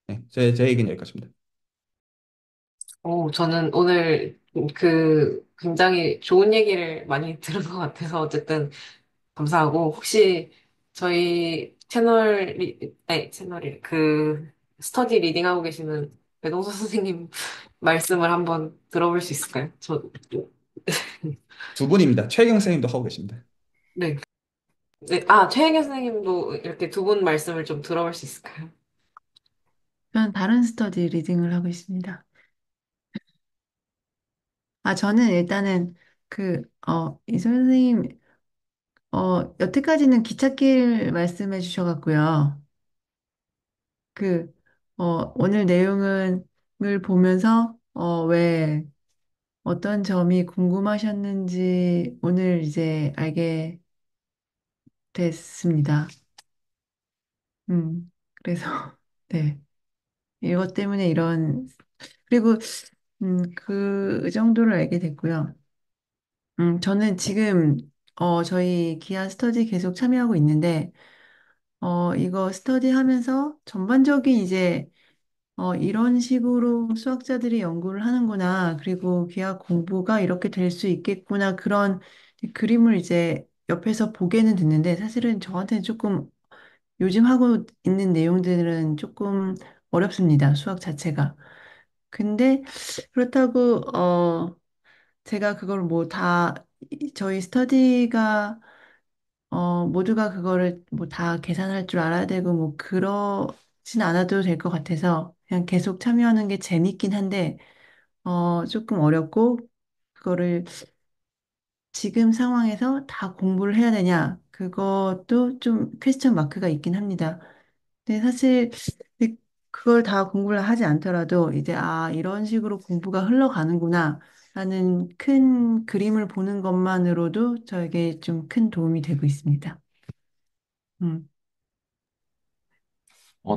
네, 제 얘기는 여기까지입니다. 저는 오늘 굉장히 좋은 얘기를 많이 들은 것 같아서 어쨌든 감사하고 혹시 저희 채널이 스터디 리딩하고 계시는 배동서 선생님 말씀을 한번 들어볼 수 있을까요? 두 분입니다. 최경 선생님도 하고 계십니다. 네. 네. 아, 최혜경 선생님도 이렇게 두 분 말씀을 좀 들어볼 수 있을까요? 저는 다른 스터디 리딩을 하고 있습니다. 저는 일단은 이소연 선생님, 여태까지는 기찻길 말씀해 주셔갖고요. 그, 오늘 내용을 보면서, 왜 어떤 점이 궁금하셨는지 오늘 이제 알게 됐습니다. 그래서, 네. 이것 때문에 그리고, 그 정도를 알게 됐고요. 저는 지금, 저희 기아 스터디 계속 참여하고 있는데, 이거 스터디 하면서 전반적인 이제, 이런 식으로 수학자들이 연구를 하는구나. 그리고 기하 공부가 이렇게 될 수 있겠구나. 그런 그림을 이제 옆에서 보게는 됐는데, 사실은 저한테는 조금 요즘 하고 있는 내용들은 조금 어렵습니다. 수학 자체가. 근데 그렇다고, 제가 그걸 뭐 저희 스터디가, 모두가 그거를 뭐 다 계산할 줄 알아야 되고, 뭐, 그러진 않아도 될 것 같아서, 그냥 계속 참여하는 게 재밌긴 한데, 조금 어렵고, 그거를 지금 상황에서 다 공부를 해야 되냐, 그것도 좀 퀘스천 마크가 있긴 합니다. 근데 사실, 그걸 다 공부를 하지 않더라도, 이제, 이런 식으로 공부가 흘러가는구나, 라는 큰 그림을 보는 것만으로도 저에게 좀 큰 도움이 되고 있습니다. 음.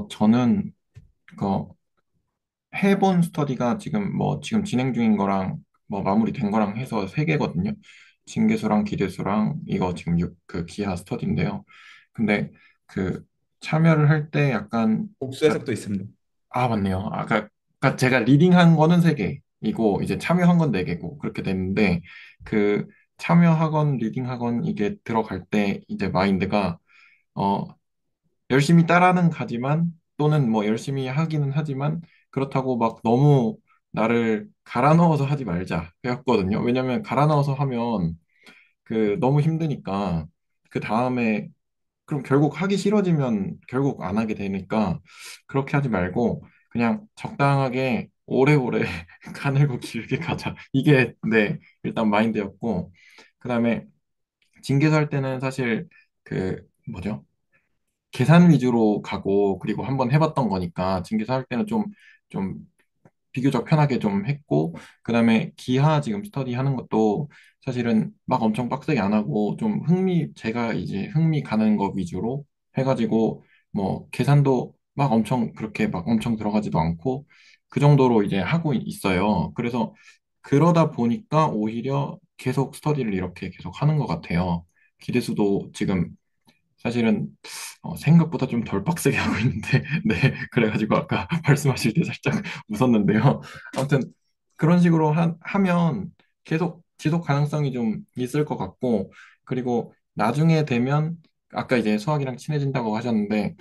저는 그 해본 스터디가 지금 진행 중인 거랑 뭐 마무리된 거랑 해서 세 개거든요. 징계수랑 기대수랑 이거 지금 그 기하 스터디인데요. 근데 그 참여를 할 때 약간 복수 해석도 있습니다. 맞네요. 그러니까 제가 리딩한 거는 세 개이고 이제 참여한 건 네 개고 그렇게 됐는데 그 참여학원, 리딩학원 이게 들어갈 때 이제 마인드가 어 열심히 따라는 가지만 또는 뭐 열심히 하기는 하지만 그렇다고 막 너무 나를 갈아 넣어서 하지 말자 해왔거든요. 왜냐면 갈아 넣어서 하면 너무 힘드니까 그 다음에 그럼 결국 하기 싫어지면 결국 안 하게 되니까 그렇게 하지 말고 그냥 적당하게 오래오래 가늘고 길게 가자. 이게 네 일단 마인드였고 그다음에 징계서 할 때는 사실 뭐죠? 계산 위주로 가고 그리고 한번 해봤던 거니까 징계서 할 때는 좀 비교적 편하게 좀 했고 그다음에 기하 지금 스터디 하는 것도 사실은 막 엄청 빡세게 안 하고 좀 제가 이제 흥미 가는 거 위주로 해가지고 뭐 계산도 막 엄청 그렇게 막 엄청 들어가지도 않고 그 정도로 이제 하고 있어요. 그래서 그러다 보니까 오히려 계속 스터디를 이렇게 계속 하는 것 같아요. 기대수도 지금 사실은 생각보다 좀 덜 빡세게 하고 있는데, 네, 그래가지고 아까 말씀하실 때 살짝 웃었는데요. 아무튼 그런 식으로 하면 계속 지속 가능성이 좀 있을 것 같고, 그리고 나중에 되면 아까 이제 수학이랑 친해진다고 하셨는데,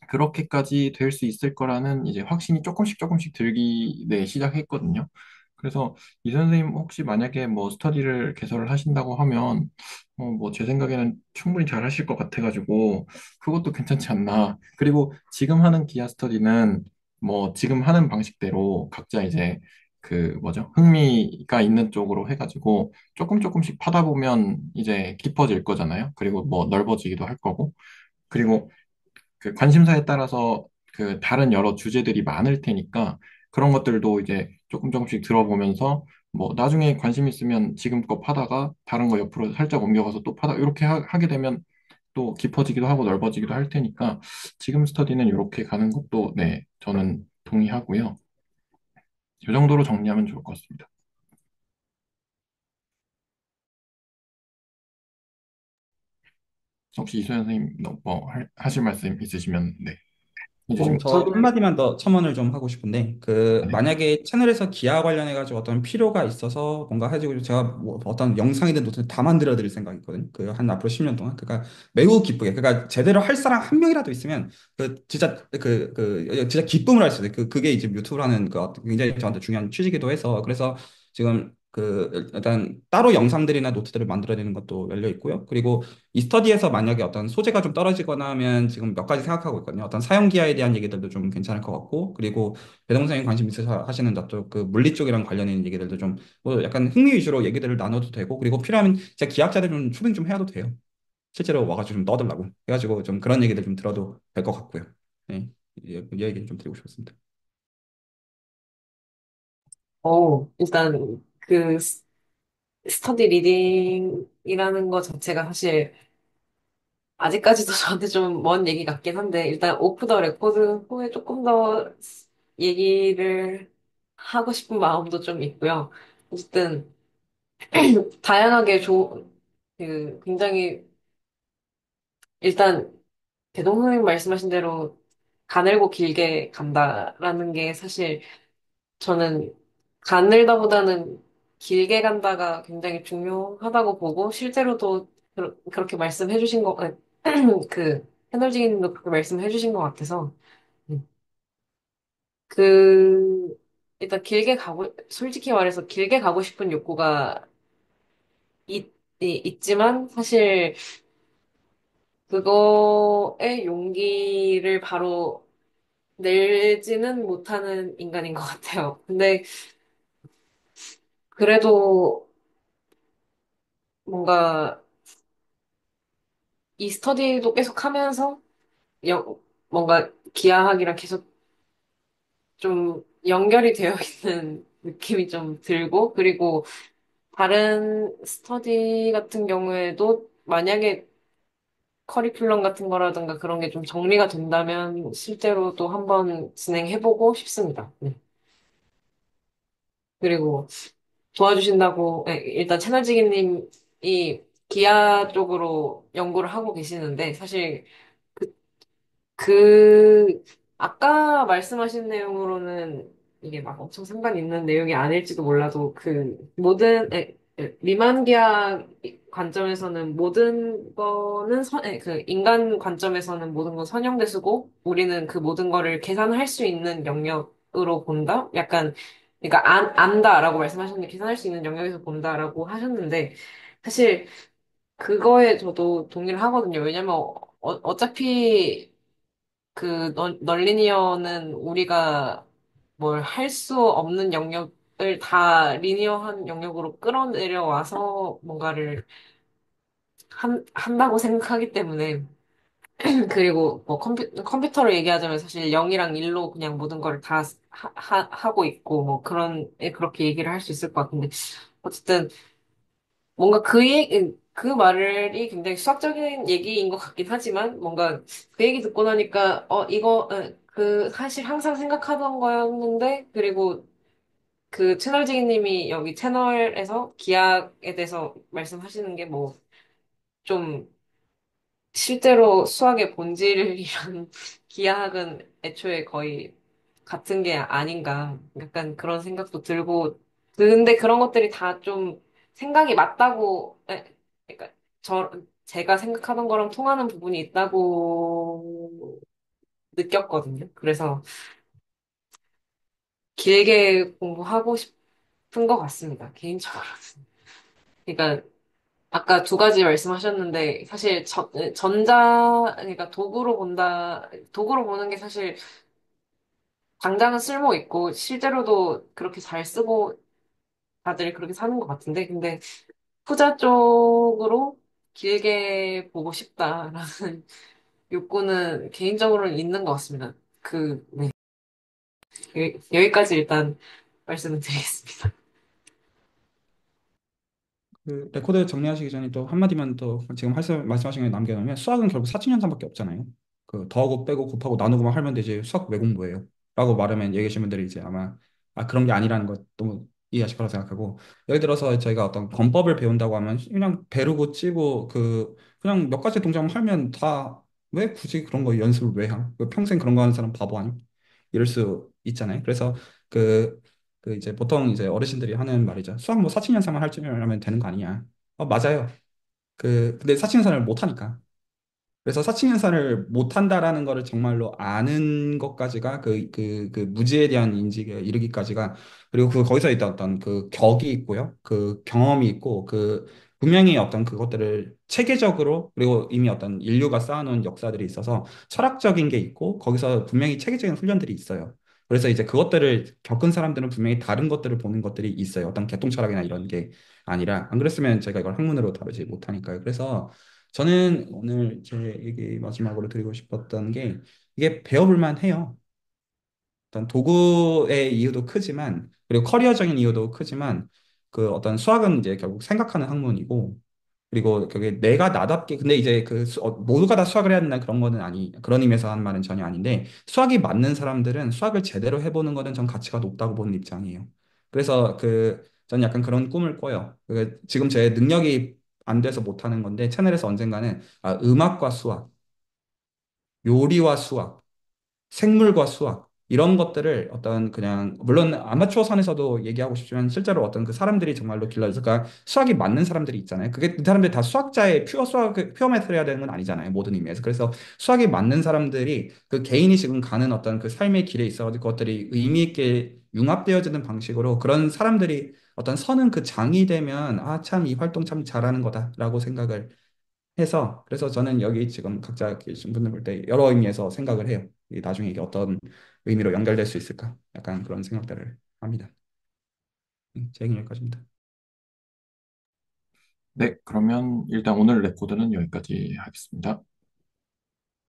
그렇게까지 될 수 있을 거라는 이제 확신이 조금씩 조금씩 들기, 네, 시작했거든요. 그래서 이 선생님 혹시 만약에 뭐 스터디를 개설을 하신다고 하면, 뭐 제 생각에는 충분히 잘 하실 것 같아가지고, 그것도 괜찮지 않나. 그리고 지금 하는 기아 스터디는 뭐 지금 하는 방식대로 각자 이제 그 뭐죠? 흥미가 있는 쪽으로 해가지고 조금 조금씩 파다 보면 이제 깊어질 거잖아요. 그리고 뭐 넓어지기도 할 거고. 그리고 그 관심사에 따라서 그 다른 여러 주제들이 많을 테니까 그런 것들도 이제 조금 조금씩 들어보면서 뭐 나중에 관심 있으면 지금 거 파다가 다른 거 옆으로 살짝 옮겨가서 또 파다 이렇게 하게 되면 또 깊어지기도 하고 넓어지기도 할 테니까 지금 스터디는 이렇게 가는 것도 네, 저는 동의하고요. 이 정도로 정리하면 좋을 것 같습니다. 혹시 이소연 선생님 뭐 하실 말씀 있으시면 네, 해주시면 저 저는, 한마디만 더 첨언을 좀 하고 싶은데, 네. 만약에 채널에서 기아 관련해가지고 어떤 필요가 있어서 뭔가 해가지고 제가 뭐 어떤 영상이든 노트를 다 만들어 드릴 생각이거든요. 한 앞으로 10년 동안. 그러니까 매우 기쁘게. 그러니까 제대로 할 사람 한 명이라도 있으면 진짜 기쁨을 할 수 있어요. 그게 이제 유튜브를 하는 굉장히 저한테 중요한 취지이기도 해서. 그래서 지금 일단 따로 영상들이나 노트들을 만들어내는 것도 열려 있고요. 그리고 이 스터디에서 만약에 어떤 소재가 좀 떨어지거나 하면 지금 몇 가지 생각하고 있거든요. 어떤 사용 기하에 대한 얘기들도 좀 괜찮을 것 같고, 그리고 배동생이 관심 있으셔 하시는 저쪽 그 물리 쪽이랑 관련 있는 얘기들도 좀 뭐 약간 흥미 위주로 얘기들을 나눠도 되고, 그리고 필요하면 제가 기하학자들 좀 초빙 좀 해도 돼요. 실제로 와가지고 좀 떠들라고 해가지고 좀 그런 얘기들 좀 들어도 될 것 같고요. 네, 이 얘기를 좀 드리고 싶었습니다. 일단 그 스터디 리딩이라는 거 자체가 사실 아직까지도 저한테 좀 먼 얘기 같긴 한데, 일단 오프 더 레코드 후에 조금 더 얘기를 하고 싶은 마음도 좀 있고요. 어쨌든, 다양하게 굉장히, 일단, 대동선생님 말씀하신 대로 가늘고 길게 간다라는 게 사실 저는 가늘다보다는 길게 간다가 굉장히 중요하다고 보고, 실제로도 그렇게 말씀해 주신 해널지기님도 그렇게 말씀해 주신 것 같아서, 음. 그, 일단 솔직히 말해서 길게 가고 싶은 욕구가 있지만, 사실 그거에 용기를 바로 내지는 못하는 인간인 것 같아요. 근데 그래도 뭔가 이 스터디도 계속 하면서 뭔가 기하학이랑 계속 좀 연결이 되어 있는 느낌이 좀 들고, 그리고 다른 스터디 같은 경우에도 만약에 커리큘럼 같은 거라든가 그런 게 좀 정리가 된다면 실제로도 한번 진행해보고 싶습니다. 네. 그리고 도와주신다고, 네, 일단 채널지기님이 기아 쪽으로 연구를 하고 계시는데, 사실 그 아까 말씀하신 내용으로는 이게 막 엄청 상관 있는 내용이 아닐지도 몰라도 리만 계약 관점에서는 모든 거는 인간 관점에서는 모든 건 선형대수고 우리는 그 모든 거를 계산할 수 있는 영역으로 본다? 약간, 그러니까 안다라고 말씀하셨는데 계산할 수 있는 영역에서 본다라고 하셨는데 사실 그거에 저도 동의를 하거든요. 왜냐면 어차피 널리니어는 우리가 뭘 할 수 없는 영역을 다 리니어한 영역으로 끌어내려 와서 뭔가를 한다고 생각하기 때문에, 그리고 뭐 컴퓨터로 얘기하자면 사실 0이랑 1로 그냥 모든 걸 다 하고 있고, 뭐 그렇게 얘기를 할 수 있을 것 같은데, 어쨌든 뭔가 그 말이 굉장히 수학적인 얘기인 것 같긴 하지만, 뭔가 그 얘기 듣고 나니까, 사실 항상 생각하던 거였는데, 그리고 그 채널지기님이 여기 채널에서 기하에 대해서 말씀하시는 게 뭐, 좀 실제로 수학의 본질이랑 기하학은 애초에 거의 같은 게 아닌가. 약간 그런 생각도 들고, 근데 그런 것들이 다 좀 생각이 맞다고, 그러니까 제가 생각하던 거랑 통하는 부분이 있다고 느꼈거든요. 그래서 길게 공부하고 싶은 것 같습니다. 개인적으로는. 그러니까 아까 두 가지 말씀하셨는데 사실 그러니까 도구로 보는 게 사실 당장은 쓸모 있고 실제로도 그렇게 잘 쓰고 다들 그렇게 사는 것 같은데 근데 후자 쪽으로 길게 보고 싶다라는 욕구는 개인적으로는 있는 것 같습니다. 네. 여기까지 일단 말씀을 드리겠습니다. 그 레코드 정리하시기 전에 또 한마디만 또 지금 말씀하신 게 남겨놓으면 수학은 결국 사칙연산밖에 없잖아요. 그 더하고 빼고 곱하고 나누고만 하면 되지 수학 왜 공부해요? 라고 말하면 여기 계신 분들이 이제 아마 그런 게 아니라는 걸 너무 이해하실 거라고 생각하고 예를 들어서 저희가 어떤 권법을 배운다고 하면 그냥 베르고 찌고 그냥 몇 가지 동작만 하면 다 왜 굳이 그런 거 연습을 왜 함? 그 평생 그런 거 하는 사람 바보 아니? 이럴 수 있잖아요. 그래서 그 이제 보통 이제 어르신들이 하는 말이죠. 수학 뭐 사칙연산만 할 줄 알면 되는 거 아니냐. 맞아요. 근데 사칙연산을 못 하니까. 그래서 사칙연산을 못한다라는 거를 정말로 아는 것까지가 그 무지에 대한 인지에 이르기까지가 그리고 거기서 있던 어떤 그 격이 있고요. 그 경험이 있고 분명히 어떤 그것들을 체계적으로 그리고 이미 어떤 인류가 쌓아놓은 역사들이 있어서 철학적인 게 있고 거기서 분명히 체계적인 훈련들이 있어요. 그래서 이제 그것들을 겪은 사람들은 분명히 다른 것들을 보는 것들이 있어요. 어떤 개통 철학이나 이런 게 아니라 안 그랬으면 제가 이걸 학문으로 다루지 못하니까요. 그래서 저는 오늘 제 얘기 마지막으로 드리고 싶었던 게 이게 배워볼 만해요. 어떤 도구의 이유도 크지만 그리고 커리어적인 이유도 크지만 그 어떤 수학은 이제 결국 생각하는 학문이고 그리고 그게 내가 나답게 근데 이제 모두가 다 수학을 해야 된다 그런 거는 아니 그런 의미에서 하는 말은 전혀 아닌데 수학이 맞는 사람들은 수학을 제대로 해보는 거는 전 가치가 높다고 보는 입장이에요. 그래서 전 약간 그런 꿈을 꿔요. 지금 제 능력이 안 돼서 못하는 건데 채널에서 언젠가는 음악과 수학, 요리와 수학 생물과 수학 이런 것들을 어떤 그냥 물론 아마추어 선에서도 얘기하고 싶지만 실제로 어떤 그 사람들이 정말로 길러져서 그러니까 수학이 맞는 사람들이 있잖아요. 그게 그 사람들이 다 수학자의 퓨어 매트를 해야 되는 건 아니잖아요. 모든 의미에서. 그래서 수학이 맞는 사람들이 그 개인이 지금 가는 어떤 그 삶의 길에 있어가지고 그것들이 의미 있게 융합되어지는 방식으로 그런 사람들이 어떤 선은 그 장이 되면 참 이 활동 참 잘하는 거다라고 생각을 해서 그래서 저는 여기 지금 각자 계신 분들 볼 때 여러 의미에서 생각을 해요. 나중에 이게 어떤 의미로 연결될 수 있을까? 약간 그런 생각들을 합니다. 제 얘기는 여기까지입니다. 네, 그러면 일단 오늘 레코드는 여기까지 하겠습니다.